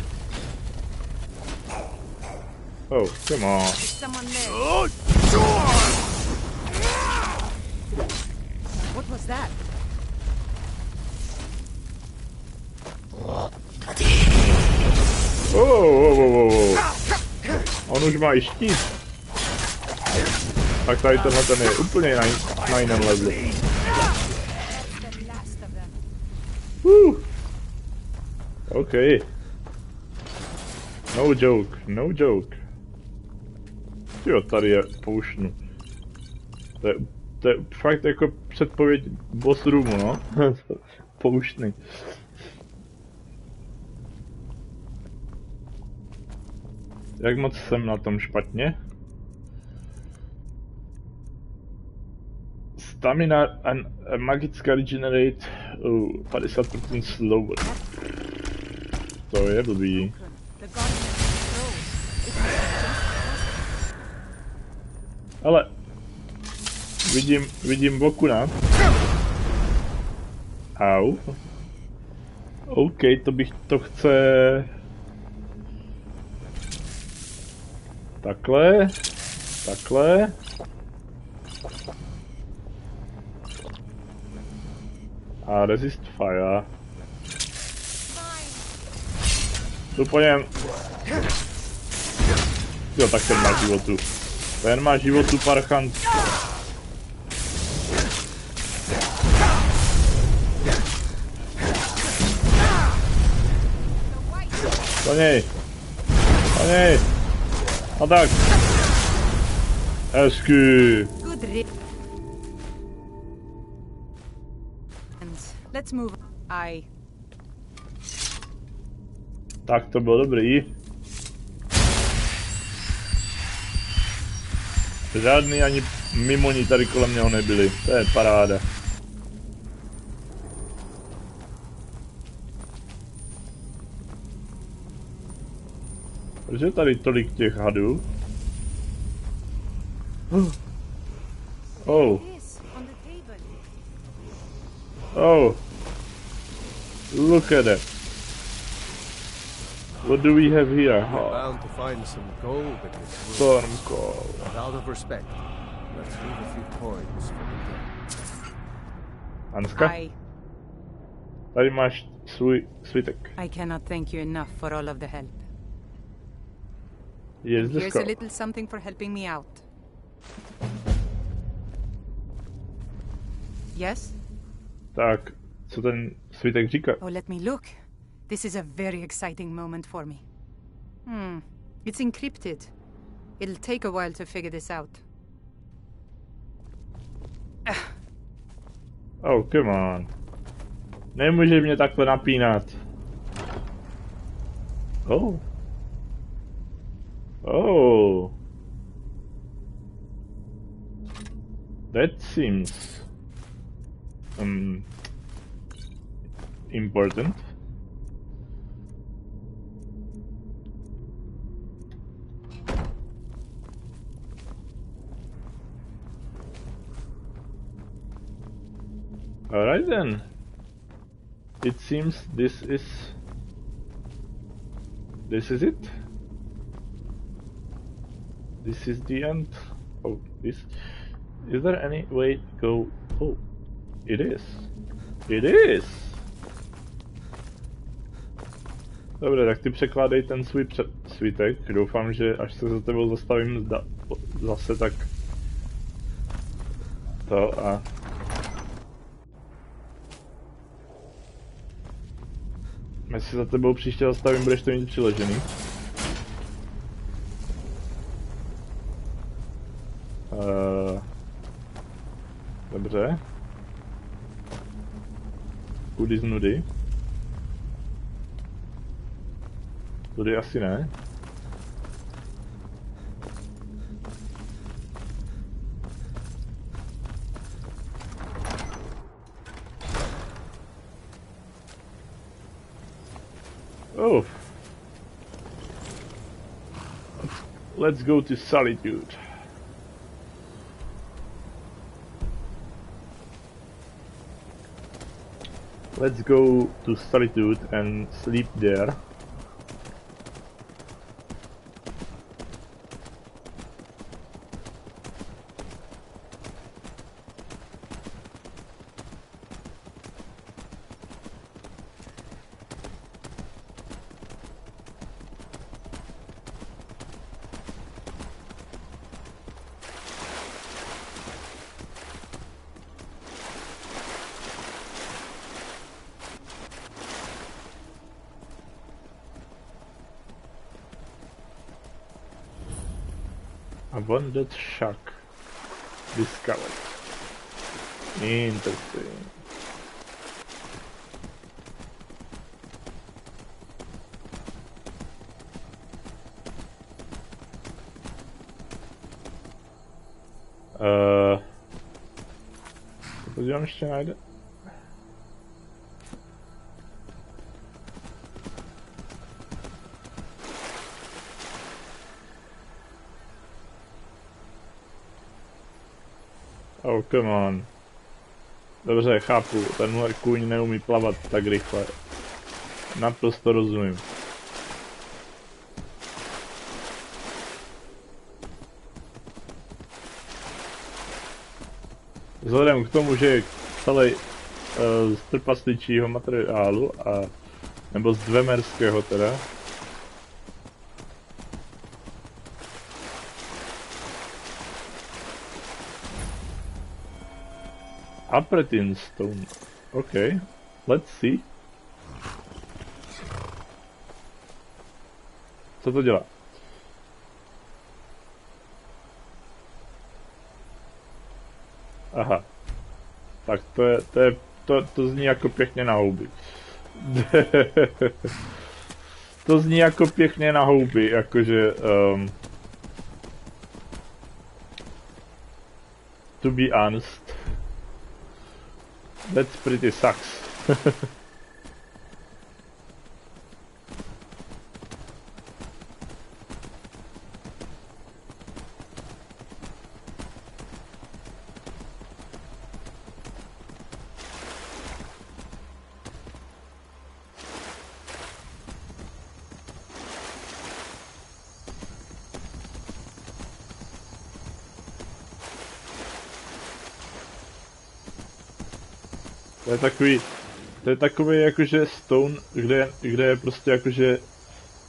Oh, come on. What was that? Oh. On už má i štít. Tak tady tenhle ten je úplně na jiném levelu. Okay. No joke. Jo, tady je pouštnu. To je fakt jako předpověď boss roomu, no. Pouštny. Jak moc jsem na tom špatně? Stamina and magická regenerate 50% slower. To je blbý. Ale vidím boku na. Au. OK, to chce. Takhle. A resist fire. Tu po něm. Jo, tak ten má životu. Ten má životu parchant. Po něj! Po něj! A tak! Hezky! Let's move. Tak to bylo dobrý. Žádný ani mimoni tady kolem něho nebyli. To je paráda. Proč je tady tolik těch hadů? Oh. Oh. Look at that. What do we have here? We're bound to find some gold in this Storm call. But out of respect, let's leave a few coins for the dead. Hanska? Tady máš svůj svitek. I cannot thank you enough for all of the help. Here's the Here's a scroll. little something for helping me out. Yes? Tak, co ten svitek říká? Oh, let me look. This is a very exciting moment for me. It's encrypted. It'll take a while to figure this out. Oh, come on. Nemůžeš mě takhle napínat. Oh. Oh. That seems important. Alright then. It seems this is it. This is the end. Oh, this. Is there any way to go? Oh, it is. It is. Dobře, tak ty překládej ten svůj svítek. Doufám, že až se za tebou zastavím zase, tak to a... Až se za tebou příště zastavím, budeš to mít přiložený. Dobře. Kudy z nudy? Tudy asi ne. Oh. Let's go to Solitude. Let's go to Solitude and sleep there. Abundant shark discovered. Interesting. Co podívám ještě najde? Oh, come on. Dobře, chápu, tenhle kůň neumí plavat tak rychle. Naprosto rozumím. Vzhledem k tomu, že je celý z trpasličího materiálu, nebo z dvemerského teda, Apretin stone. Okay, let's see. Co to dělá? Aha. Tak to zní jako pěkně na houby. To zní jako pěkně na houby, jakože... to be honest. That's pretty sucks. To je takový jakože stone, kde je prostě jakože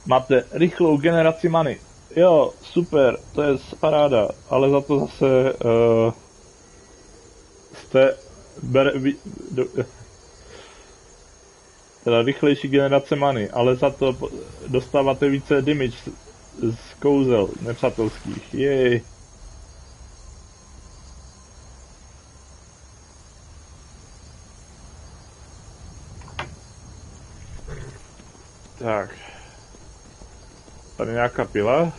máte rychlou generaci money. Jo, super, to je paráda, ale za to zase teda rychlejší generace money, ale za to dostáváte více damage z kouzel nepřátelských. Jej. Tak. Tady nějaká pila.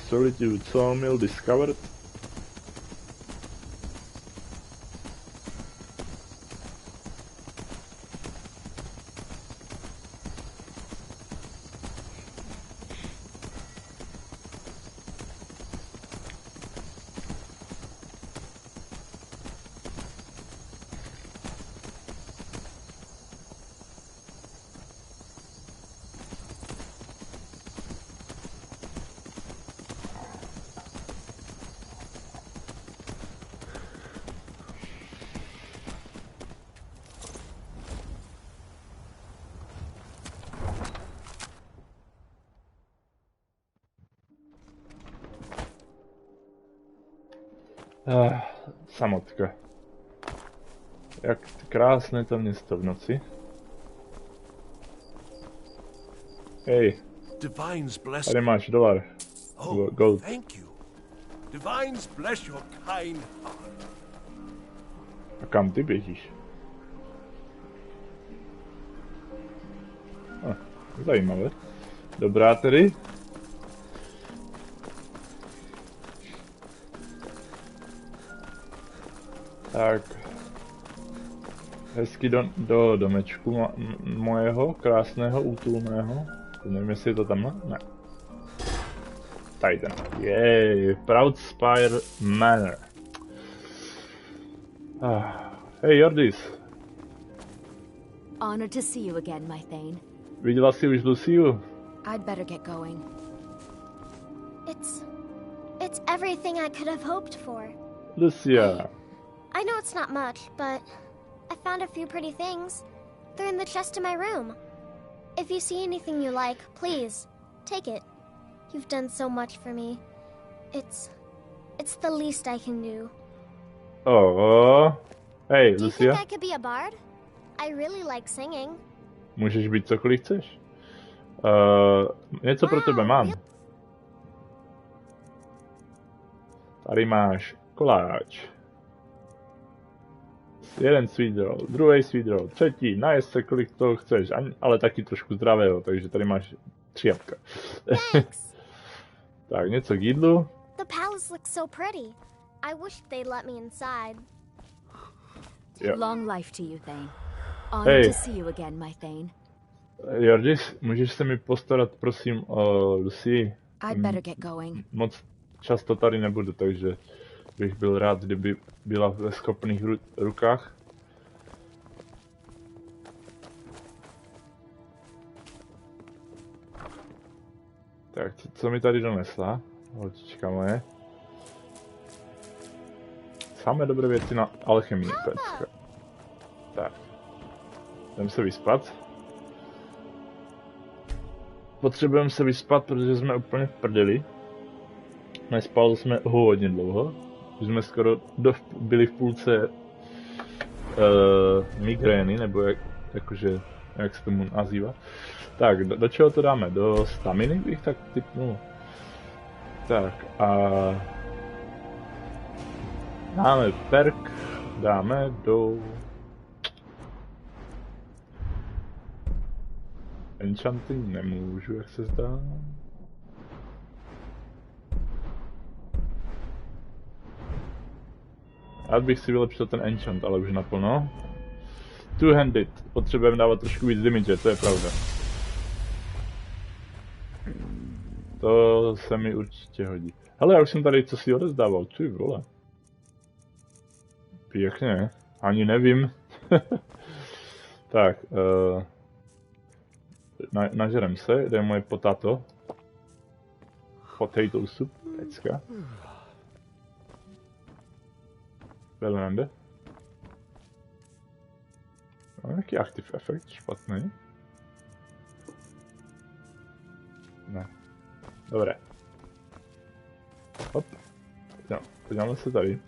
Solitude sawmill discovered. Samotka. Jak krásné to město v noci. Hej, tady máš $1. Gold. A kam ty běžíš? Zajímavé. Dobrá tedy. Tak, hezky do domečku mojeho, krásného, útulného. Nevím, jestli je to tam, ne. Tady ten, jej, Proud Spire Manor. Hey Jordis. Honored to see you again, my Thane. Viděla jsi už Luciu? I'd better get going. It's everything I could have hoped for. Lucia. I know it's not much, but I found a few pretty things. They're in the chest in my room. If you see anything you like, please, take it. You've done so much for me. It's the least I can do. Oh, hey, Do you Lucia. think I could be a bard? I really like singing. Můžeš být cokoliv chceš. Něco pro tebe mám. Tady máš koláč. Jeden sweet roll, druhý sweet roll, třetí, najez se kolik toho chceš, ale taky trošku zdravého, takže tady máš 3 jabka. Tak, něco k jídlu. The palace looks so pretty. I wish they'd let me inside. Long life to you, Thane. Honored to see you again, my Thane. Jordis, můžeš se mi postarat, prosím, o Lucy? I'd better get going. Moc často tady nebudu, takže bych byl rád, kdyby byla ve schopných rukách. Tak, co mi tady donesla? Holčička moje. Samé dobré věci na alchemii. Tak. Jdem se vyspat. Potřebujeme se vyspat, protože jsme úplně v prdeli. Nespali jsme hodně dlouho. Už jsme skoro byli v půlce migrény, nebo jakože jak se tomu nazývá. Tak, do čeho to dáme? Do staminy bych tak typnul. Tak a... Dáme perk, dáme do... Enchanting nemůžu, jak se zdá. Rád bych si vylepšil ten enchant, ale už naplno. Two-handed. Potřebujeme dávat trošku víc damage, to je pravda. To se mi určitě hodí. Hele, já už jsem tady co si odezdával, ty vole. Pěkně, ani nevím. Tak, nažerem se, jde moje potato. Potato soup, tecka. Belende. No, nějaký active efekt, špatný. Ne. Dobré. Hop. No, podíváme se tady.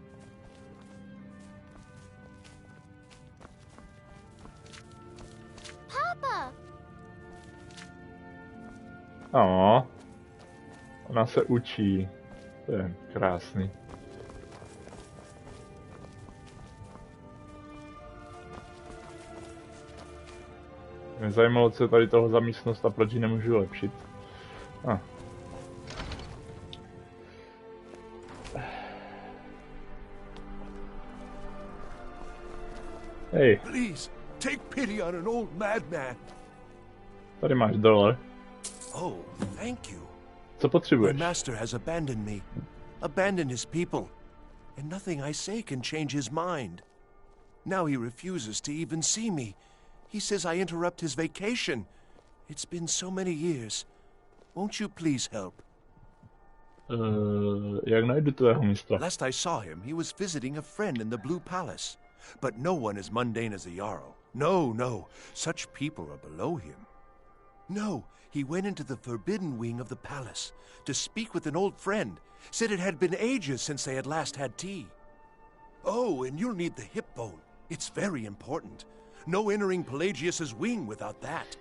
Papa! No. Ona se učí. To je krásný. Mě zajímalo, co je tady toho za místnost a proč ji nemůžu lepšit. Hej. Please, take pity on an old madman. Tady máš $1. Oh, thank you. Co potřebuješ? My master has abandoned me, abandoned his people, and nothing I say can change his mind. Now he refuses to even see me. He says I interrupt his vacation. It's been so many years. Won't you please help? Jak najdu tvého mistra? Last I saw him, he was visiting a friend in the Blue Palace. But no one as mundane as a Jarl. No, no. Such people are below him. No, he went into the forbidden wing of the palace to speak with an old friend. Said it had been ages since they had last had tea. Oh, and you'll need the hip bone. It's very important. No entering Pelagius's wing without that.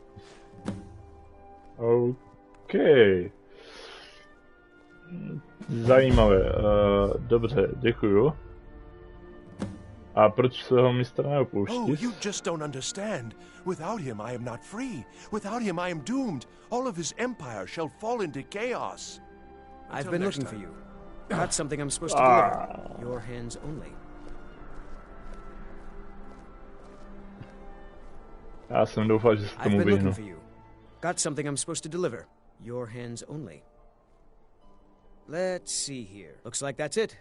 Okay. Zajímavé. Dobře, děkuju. A proč se ho mistra neopouštíš? Oh, you just don't understand. Without him I am not free. Without him I am doomed. All of his empire shall fall into chaos. I've been looking for you. Got something I'm supposed to deliver. Your hands only. Já jsem doufal, že se tomu vyhnu. I've been looking for you. Got something I'm supposed to deliver. Your hands only. Let's see here. Looks like that's it.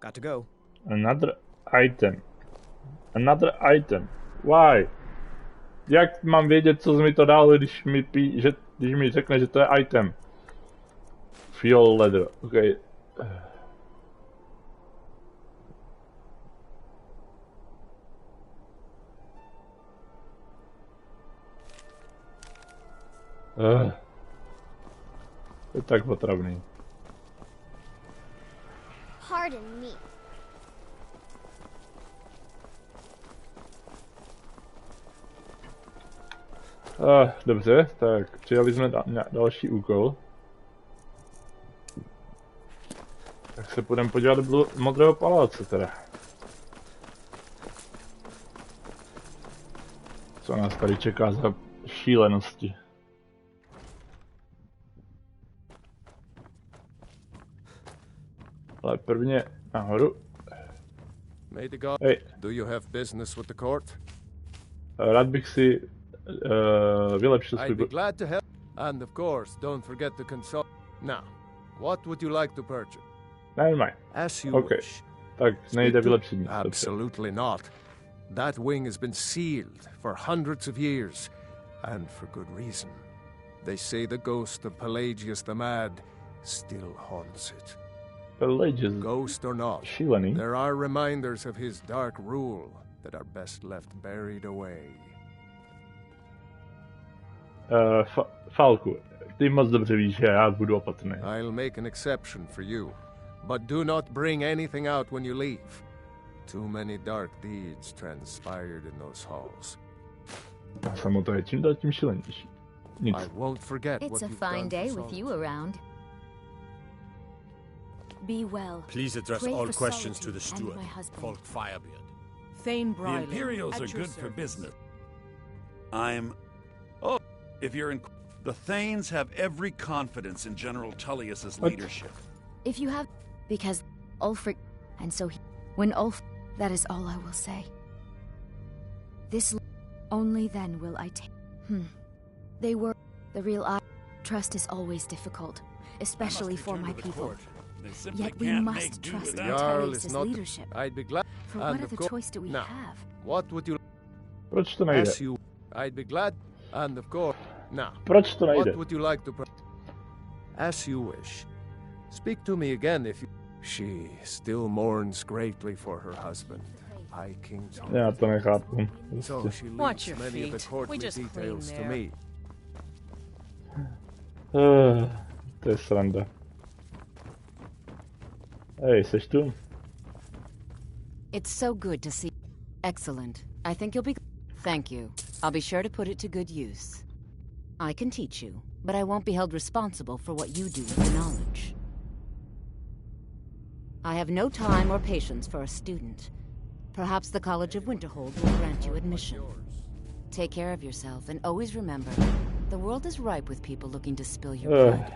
Got to go. Another item. Another item. Why? Jak mám vědět, co jsi mi to dal, když mi řekne, že to je item? Fuel leather. Okay. Je tak otravný. Pardon me. Dobře, tak přijali jsme další úkol. Tak se půjdeme podívat do modrého paláce teda. Co nás tady čeká za šílenosti? Ale prvně nahoru. Hey. Do you have business with the court? Rád bych si vylepšil svůj... I'd be glad to help. And of course, don't forget to consult. Now, what would you like to purchase? Never mind. As you wish. Tak nejde vylepšit nic. Absolutely not. That wing has been sealed for hundreds of years, and for good reason. They say the ghost of Pelagius the Mad still haunts it. Pelagius, ghost or not, šílený. There are reminders of his dark rule that are best left buried away. Falku, ty moc dobře víš, že já budu opatrný. I'll make an exception for you, but do not bring anything out when you leave. Too many dark deeds transpired in those halls. A samota je čím dál tím šílenější. Nic. I won't forget It's what a you've fine done day for with Solomon. you around. Be well. Please address Pray all for questions to the Solitude and steward, my husband. Falk Firebeard. Thane The Brylan. Imperials at are your good for service. business. Oh, if you're in... The Thanes have every confidence in General Tullius's leadership. If you have... Because Ulfric... And so he... When Ulf... That is all I will say. This... Only then will I take... They were... The real I... Trust is always difficult. Especially for my people. Yet we must trust in Tullius's leadership. I'd be glad. For what other choice do we Now, have? what would you... Proč to nejde? As you... I'd be glad, and of course... Now, Proč to nejde? what would you like to... As you wish. Speak to me again if you... She still mourns greatly for her husband, High King Tom. Já to nechápu. So she Watch leaves your many of the feet. courtly We just details clean to there. me. To je sranda. Hej, seš tu? It's so good to see. Excellent. I think you'll be... Thank you. I'll be sure to put it to good use. I can teach you, but I won't be held responsible for what you do with the knowledge. I have no time or patience for a student. Perhaps the College of Winterhold will grant you admission. Take care of yourself, and always remember, the world is ripe with people looking to spill your blood.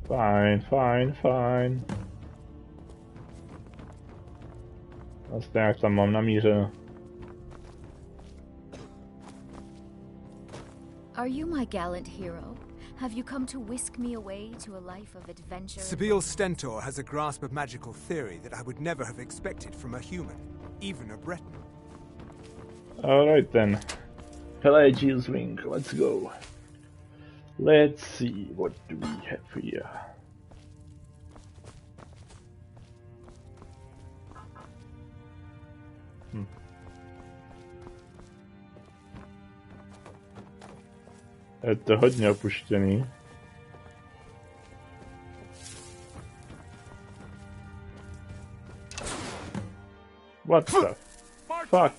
Fajn. Vlastně jak tam mám namířeno. Are you my gallant hero? Have you come to whisk me away to a life of adventure? Sabine Stentor has a grasp of magical theory that I would never have expected from a human, even a Breton. Alright then. Pelagia's Wing, let's go. Let's see, what do we have here? Je to hodně opuštěný. What the fuck?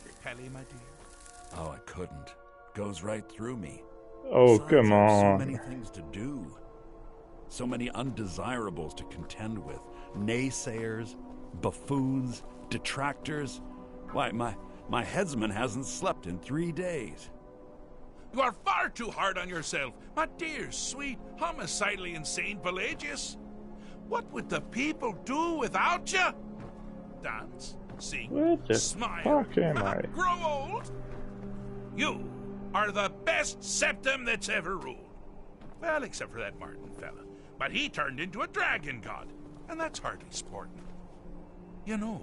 Oh, I couldn't. Goes right through me. Oh, Besides, come I have on. So many things to do. So many undesirables to contend with. Naysayers, buffoons, detractors. Why, my headsman hasn't slept in 3 days. You are far too hard on yourself, my dear, sweet, homicidally insane Pelagius. What would the people do without you? Dance, sing, What the smile, fuck am I? grow old? You are the best septum that's ever ruled. Well, except for that Martin fella. But he turned into a dragon god, and that's hardly sporting. You know,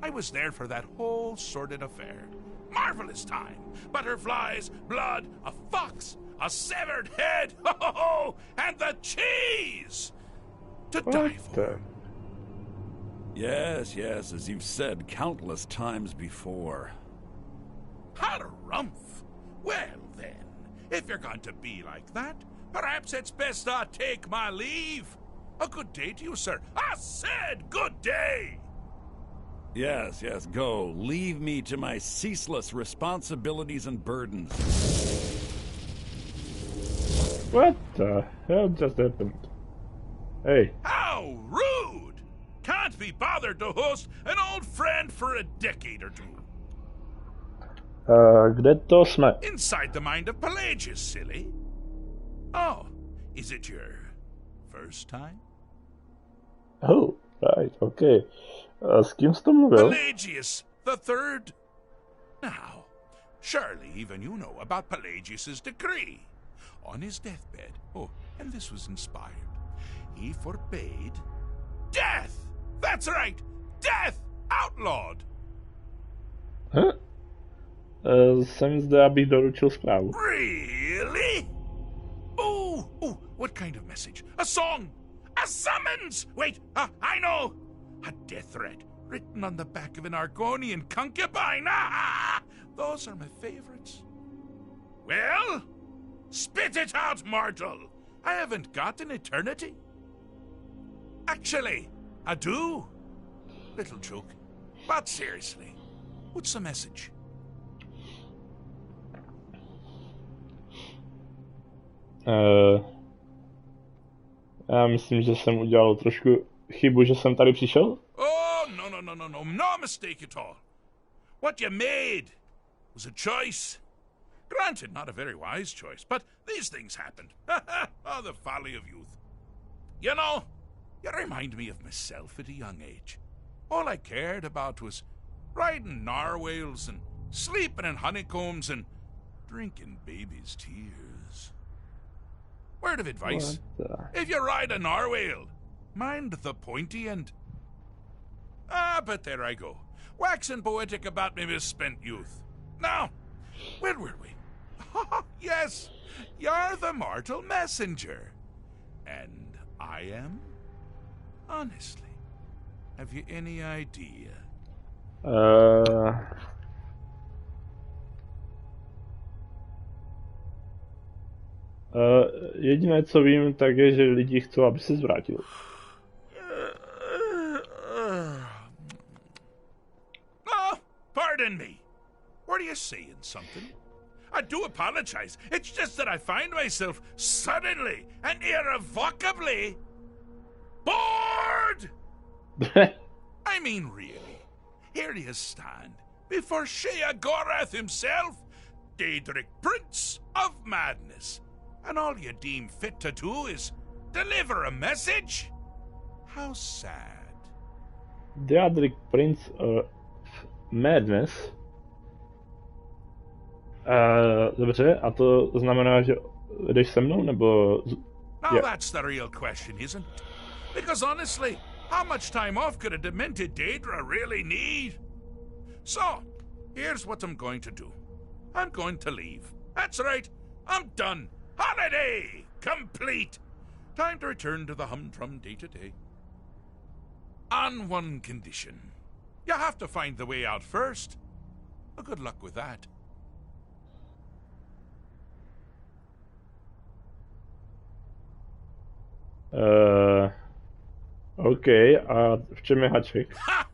I was there for that whole sordid affair. Marvelous time. Butterflies, blood, a fox, a severed head, ho ho ho, and the cheese to die for. Yes, as you've said countless times before. Harumph. Well then, if you're going to be like that, perhaps it's best I take my leave. A good day to you, sir. I said good day. Yes, go. Leave me to my ceaseless responsibilities and burdens. What the hell just happened? Hey. How rude! Can't be bothered to host an old friend for a decade or two. Kde to jsme? Inside the mind of Pelagius, silly. Oh, is it your first time? Oh, right, okay. S kým jsi to mluvil? Pelagius the Third. Now, surely even you know about Pelagius's decree. On his deathbed, and this was inspired, he forbade death! That's right! Death! Outlawed! Huh? Jsem zde, abych doručil zprávu. Really? Oh, what kind of message? A song? A summons! Wait, I know! A death threat written on the back of an Argonian concubine. Those are my favorites. Well, spit it out, mortal. I haven't got an eternity. Actually, I do. Little joke. But seriously, what's the message? Já myslím, že jsem udělal trošku chybu, že jsem tady přišel. Oh, no mistake at all. What you made was a choice. Granted, not a very wise choice, but these things happened. Oh, the folly of youth. You know, you remind me of myself at a young age. All I cared about was riding narwhals and sleeping in honeycombs and drinking babies' tears. Word of advice. If you ride a narwhal, mind the pointy end. Ah, but there I go. Waxing poetic about my misspent youth. Now, where were we? Yes, you're the mortal messenger. And I am? Honestly, have you any idea? Jediné, co vím, tak je, že lidi chcou, aby se zvrátil. Pardon me. Were you saying something? I do apologize. It's just that I find myself suddenly and irrevocably bored. I mean, really. Here you stand before Shea Gorath himself, Daedric Prince of Madness, and all you deem fit to do is deliver a message? How sad. Daedric Prince of Madness. Dobře, a to znamená, že jdeš se mnou, nebo... Now that's the real question, isn't it? Because honestly, how much time off could a demented Daedra really need? So, here's what I'm going to do. I'm going to leave. That's right, I'm done. Holiday complete. Time to return to the humdrum day-to-day. On one condition. You have to find the way out first. Well, good luck with that. Okay, a v čem je haček? Ha!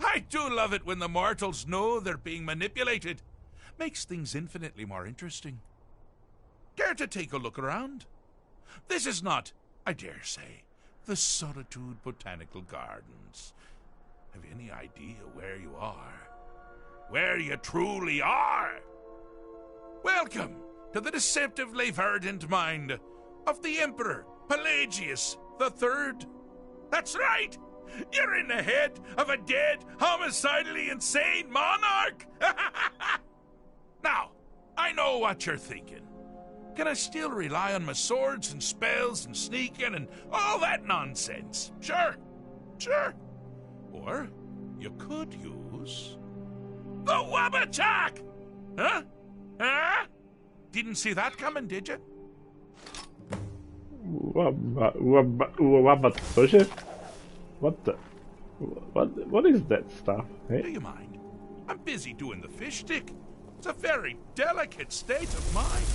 I do love it when the mortals know they're being manipulated. Makes things infinitely more interesting. Care to take a look around? This is not, I dare say, the Solitude Botanical Gardens. Have you any idea where you are? Where you truly are? Welcome to the deceptively verdant mind of the Emperor Pelagius III. That's right! You're in the head of a dead, homicidally insane monarch! Now, I know what you're thinking. Can I still rely on my swords and spells and sneaking and all that nonsense? Sure. Or you could use the Wabachak! Huh? Didn't see that coming, did you? Cože? What the? What is that stuff? Hey? Do you mind? I'm busy doing the fish stick. It's a very delicate state of mind.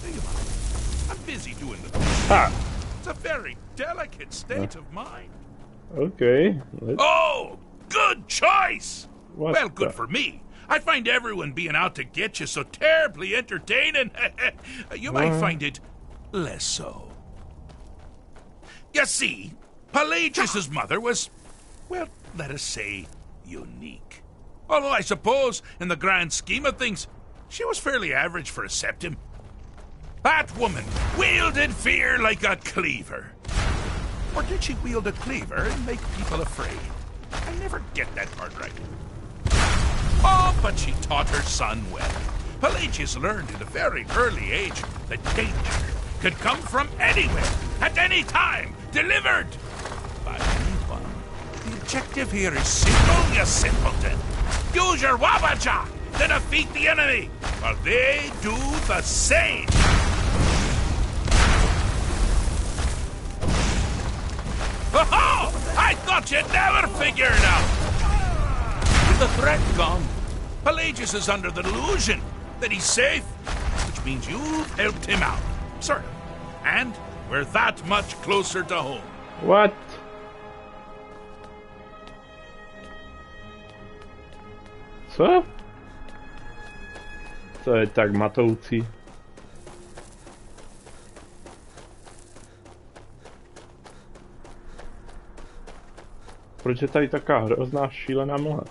Do you mind? I'm busy doing the fish stick. It's a very delicate state of mind. Okay. Oh, good choice! What well, good for me. I find everyone being out to get you so terribly entertaining. You might find it less so. You see, Pelagius' mother was, well, let us say, unique. Although I suppose, in the grand scheme of things, she was fairly average for a septim. That woman wielded fear like a cleaver. Or did she wield a cleaver and make people afraid? I never get that part right. Oh, but she taught her son well. Pelagius learned at a very early age that danger could come from anywhere, at any time, delivered by anyone. The objective here is simple, you simpleton. Use your Wabaja to defeat the enemy, while they do the same. Oh, I thought you'd never figure it out. With the threat gone, Pelagius is under the delusion that he's safe, which means you've helped him out, sort of. And we're that much closer to home. What? Co? To je tak matoucí. Proč je tady taková hrozná šílená mlha?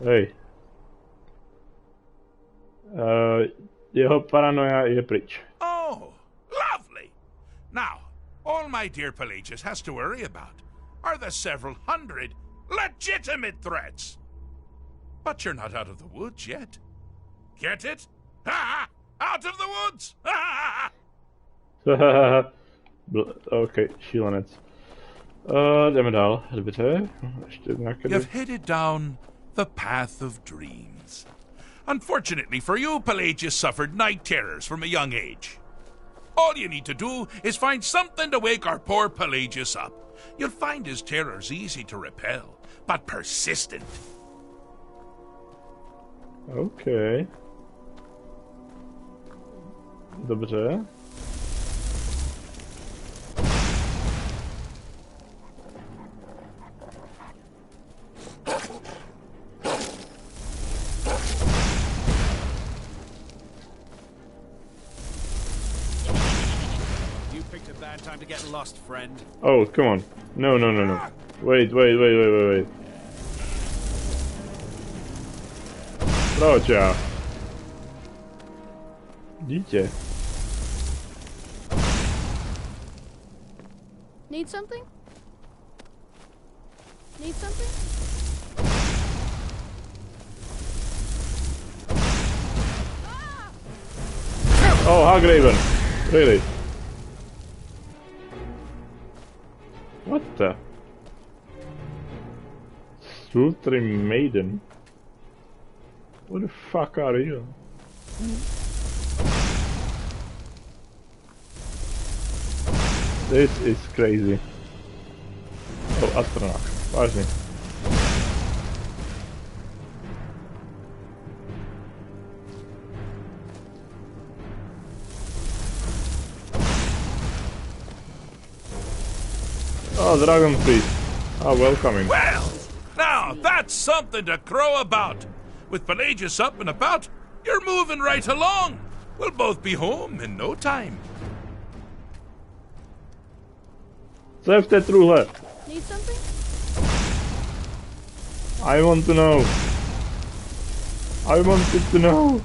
Hej. Jeho paranoia je pryč. Oh, lovely! Now, all my dear Pelagius has to worry about are the several hundred legitimate threats. But you're not out of the woods yet. Get it? Ha! Out of the woods! Ha! OK, šílenec. Jdeme dál, Odběr. You've headed down the path of dreams. Unfortunately for you, Pelagius suffered night terrors from a young age. All you need to do is find something to wake our poor Pelagius up. You'll find his terrors easy to repel, but persistent. OK. Dobře. Time to get lost, friend. Oh, come on. No. Wait. Proč já? Dítě. Need something? Need something? Oh, Hagraven. Really? What the? Sultry Maiden? What the fuck are you? This is crazy. Oh, astronaut. Vážím. Oh, Dragon Priest. Ah, welcoming. Well, now that's something to crow about. With Pelagius up and about, you're moving right along. We'll both be home in no time. Co je v té truhle? Need something? I want to know. I wanted to know.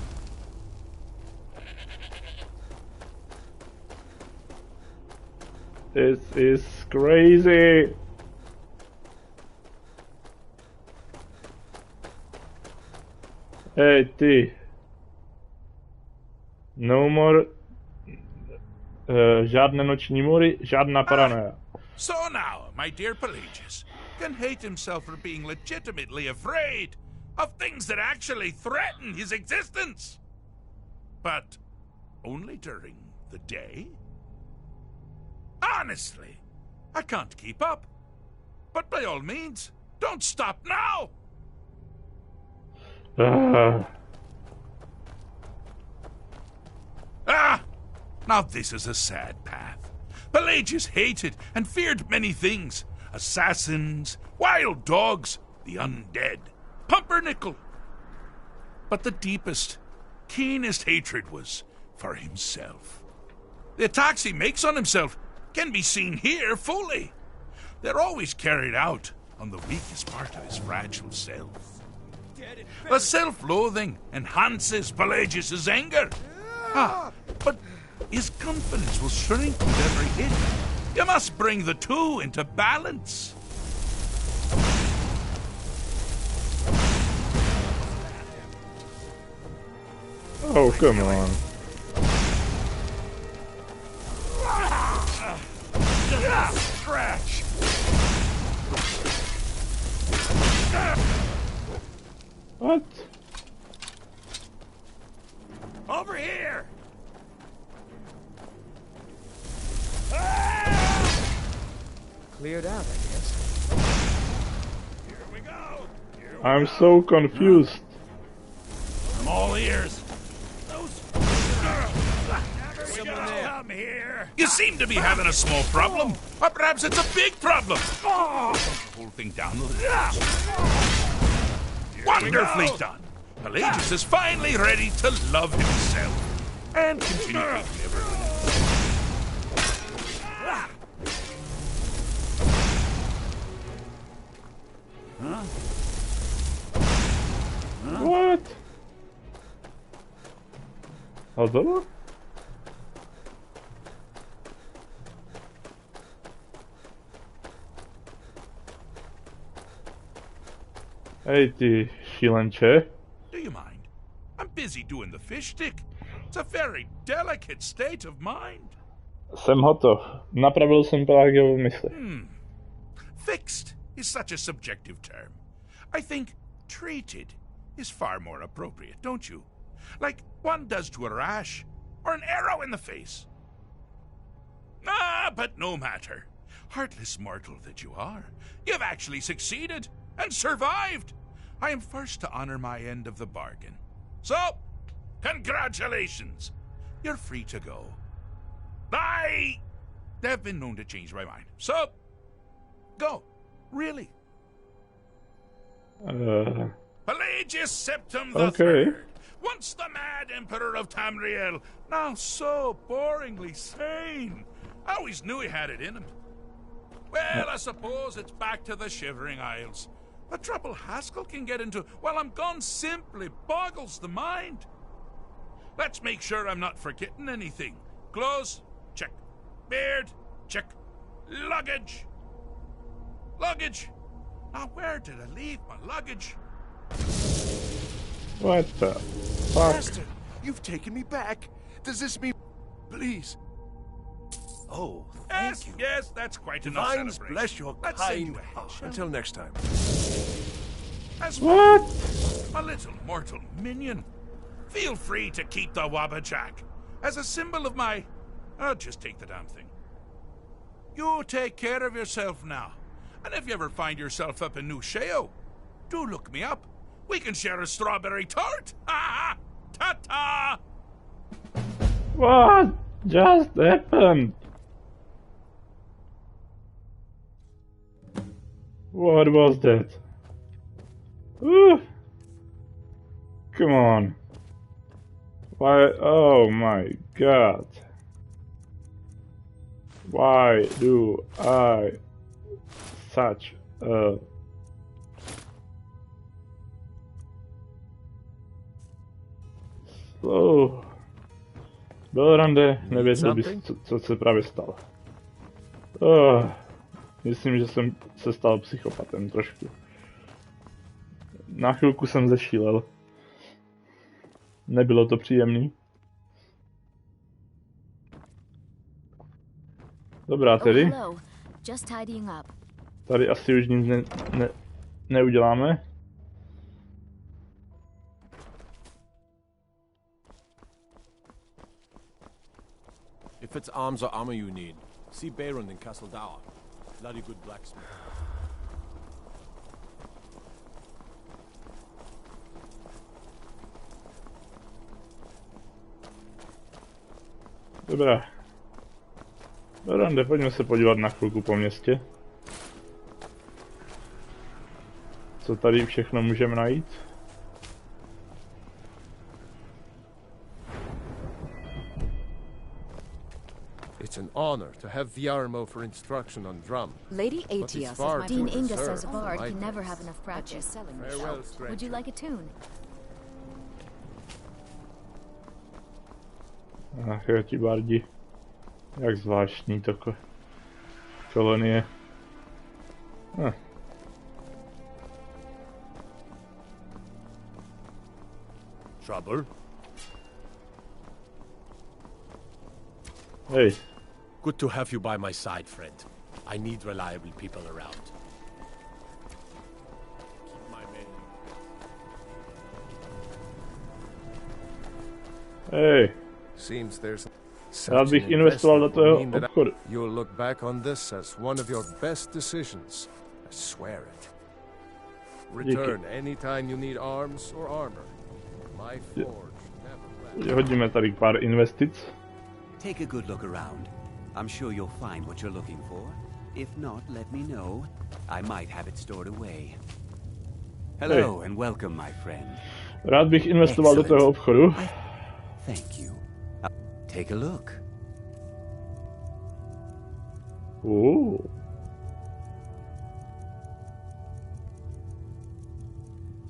This is crazy. Hey, ty. No more. Žádné noční mory, žádná paranoia. So now, my dear Pelagius can hate himself for being legitimately afraid of things that actually threaten his existence. But only during the day? Honestly, I can't keep up. But by all means, don't stop now! Now this is a sad path. Pelagius hated and feared many things. Assassins, wild dogs, the undead, pumpernickel. But the deepest, keenest hatred was for himself. The attacks he makes on himself can be seen here fully. They're always carried out on the weakest part of his fragile self. The self-loathing enhances Pelagius's anger. But his confidence will shrink with every hit. You must bring the two into balance. Oh, come on. Scratch! What? Over here! Cleared out, I guess. Here we go! I'm so confused. I'm all ears. Come here. You seem to be having a small problem, or perhaps it's a big problem. Hold the whole thing down a little. Wonderfully done. Pelagius is finally ready to love himself and continue hating everyone else. Huh? What? Hotovo? Hej, ty šílenče. Do you mind? I'm busy doing the fish stick. It's a very delicate state of mind. Jsem hotov. Napravil jsem Pelagiu v mysli. Fixed is such a subjective term. I think treated is far more appropriate, don't you? Like one does to a rash or an arrow in the face. Ah, but no matter. Heartless mortal that you are, you've actually succeeded and survived. I am first to honor my end of the bargain. So, congratulations. You're free to go. I have been known to change my mind. So, go. Really. Pelagius Septim the Third, once the mad emperor of Tamriel, now so boringly sane. I always knew he had it in him. Well, I suppose it's back to the Shivering Isles. The trouble Haskell can get into while I'm gone simply boggles the mind. Let's make sure I'm not forgetting anything. Clothes, check. Beard, check. Luggage. Luggage. Now, where did I leave my luggage? What the fuck? Master, you've taken me back. Does this mean... Please. Oh, thank you. Yes, that's quite enough Divines celebration. bless your Let's send kind you a head, heart. shall we? Until next time. As What? A little mortal minion. Feel free to keep the Wabbajack as a symbol of my... I'll just take the damn thing. You take care of yourself now. And if you ever find yourself up in New Sheo, do look me up. We can share a strawberry tart. Ha ha! Ta-ta! What just happened? What was that? Ooh. Come on. Why? Oh my god. Why do I such a... slow... Belrande, nevěděl bys, co se právě stalo. Myslím, že jsem se stal psychopatem trošku. Na chvilku jsem zešílel. Nebylo to příjemný. Dobrá tedy. Tady asi už nic neuděláme. If it's arms or armor you need, see Behrund in Castle Dower. Bloody good blacksmith. Dobrá. Rande, pojďme se podívat na chvilku po městě. Co tady všechno můžeme najít? It's an honor to have Viarmo for instruction on drum. Lady Aetius is my Dean Inga says a bard can never have enough practice. Farewell, stranger. Would you like a tune? Ach jo, ti bardi. Jak zvláštní to kolonie. Trouble? Hey. Good to have you by my side, friend. I need reliable people around. Keep my men. Hey. Seems there's Rád bych investoval do toho obchodu. You'll look back on this as one of your best decisions. I swear it. Return anytime you need arms or armor. My forge never. Hodíme tady pár investic. Take a good look around. I'm sure you'll find what you're looking for. If not, let me know. I might have it stored away. Hello and welcome, my friend. Rád bych investoval do toho obchodu. Thank you. Take a look.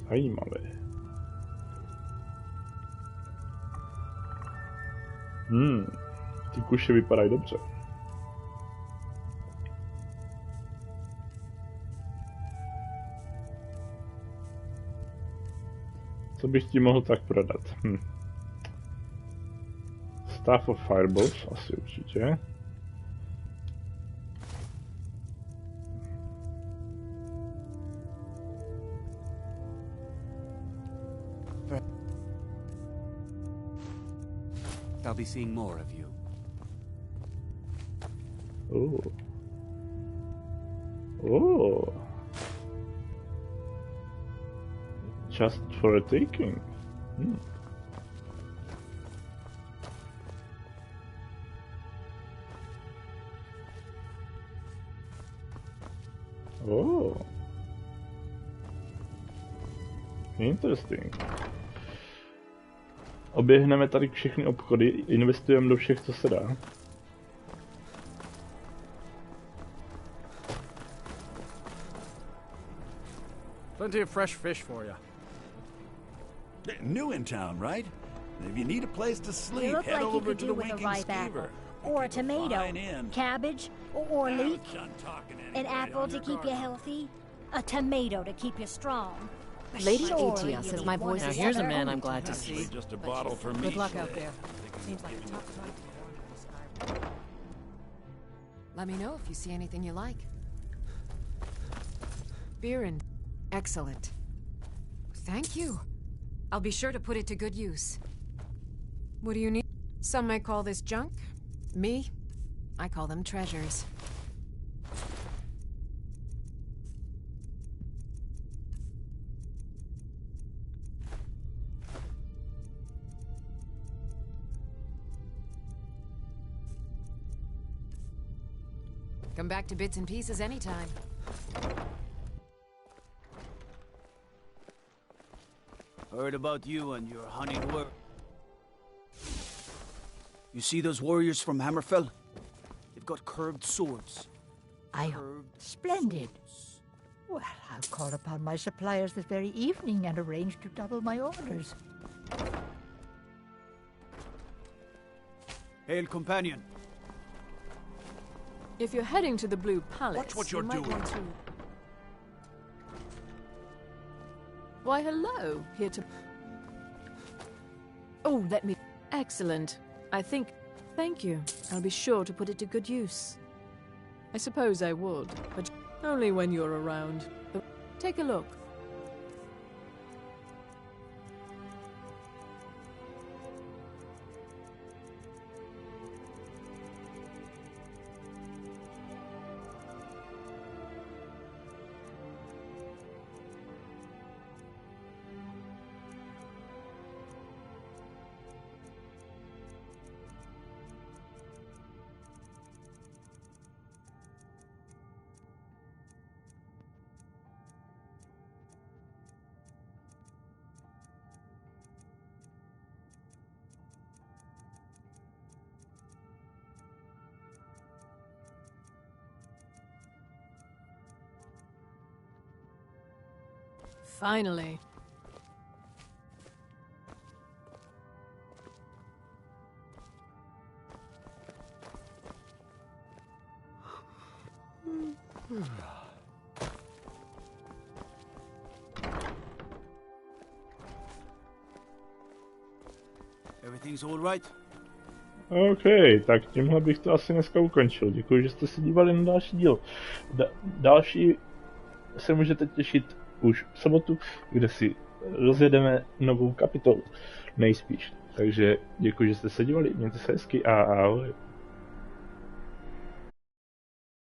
Zajímavé. Ty kuše vypadají dobře. Co bych ti mohl tak prodat? Staff of Fireballs, asi určitě. I'll be seeing more of you. Just for a taking. Interesting. Oběhneme tady všechny obchody, investujeme do všech, co se dá. Plenty of fresh fish for you. New in town, right? If you need a place to sleep, You look head like you over could to do the with a Winking ripe apple, Skeever. or a tomato, Fine inn. cabbage, or leek, an apple to keep you healthy, a tomato to keep you strong. Lady Surely Atia you says need my one voice Now is here's a other. man I'm glad to Actually, see. just a bottle for me. Good luck out today. there. Seems like a tough fight. Let me know if you see anything you like. Beer and excellent. Thank you. I'll be sure to put it to good use. What do you need? Some may call this junk. Me, I call them treasures. Come back to bits and pieces anytime. Heard about you and your honeyed work. You see those warriors from Hammerfell? They've got curved swords. Splendid. Well, I'll call upon my suppliers this very evening and arrange to double my orders. Hail, companion. If you're heading to the Blue Palace, Watch what you're you might doing. want to... Why, hello. Here to... Oh, let me... Excellent. I think... Thank you. I'll be sure to put it to good use. I suppose I would, but only when you're around. Take a look. Finally. Everything's all right? OK, tak tímhle bych to asi dneska ukončil. Děkuji, že jste se dívali na další díl. Další se můžete těšit už v sobotu, kde si rozjedeme novou kapitolu, nejspíš. Takže děkuji, že jste se dívali, mějte se hezky a ahoj.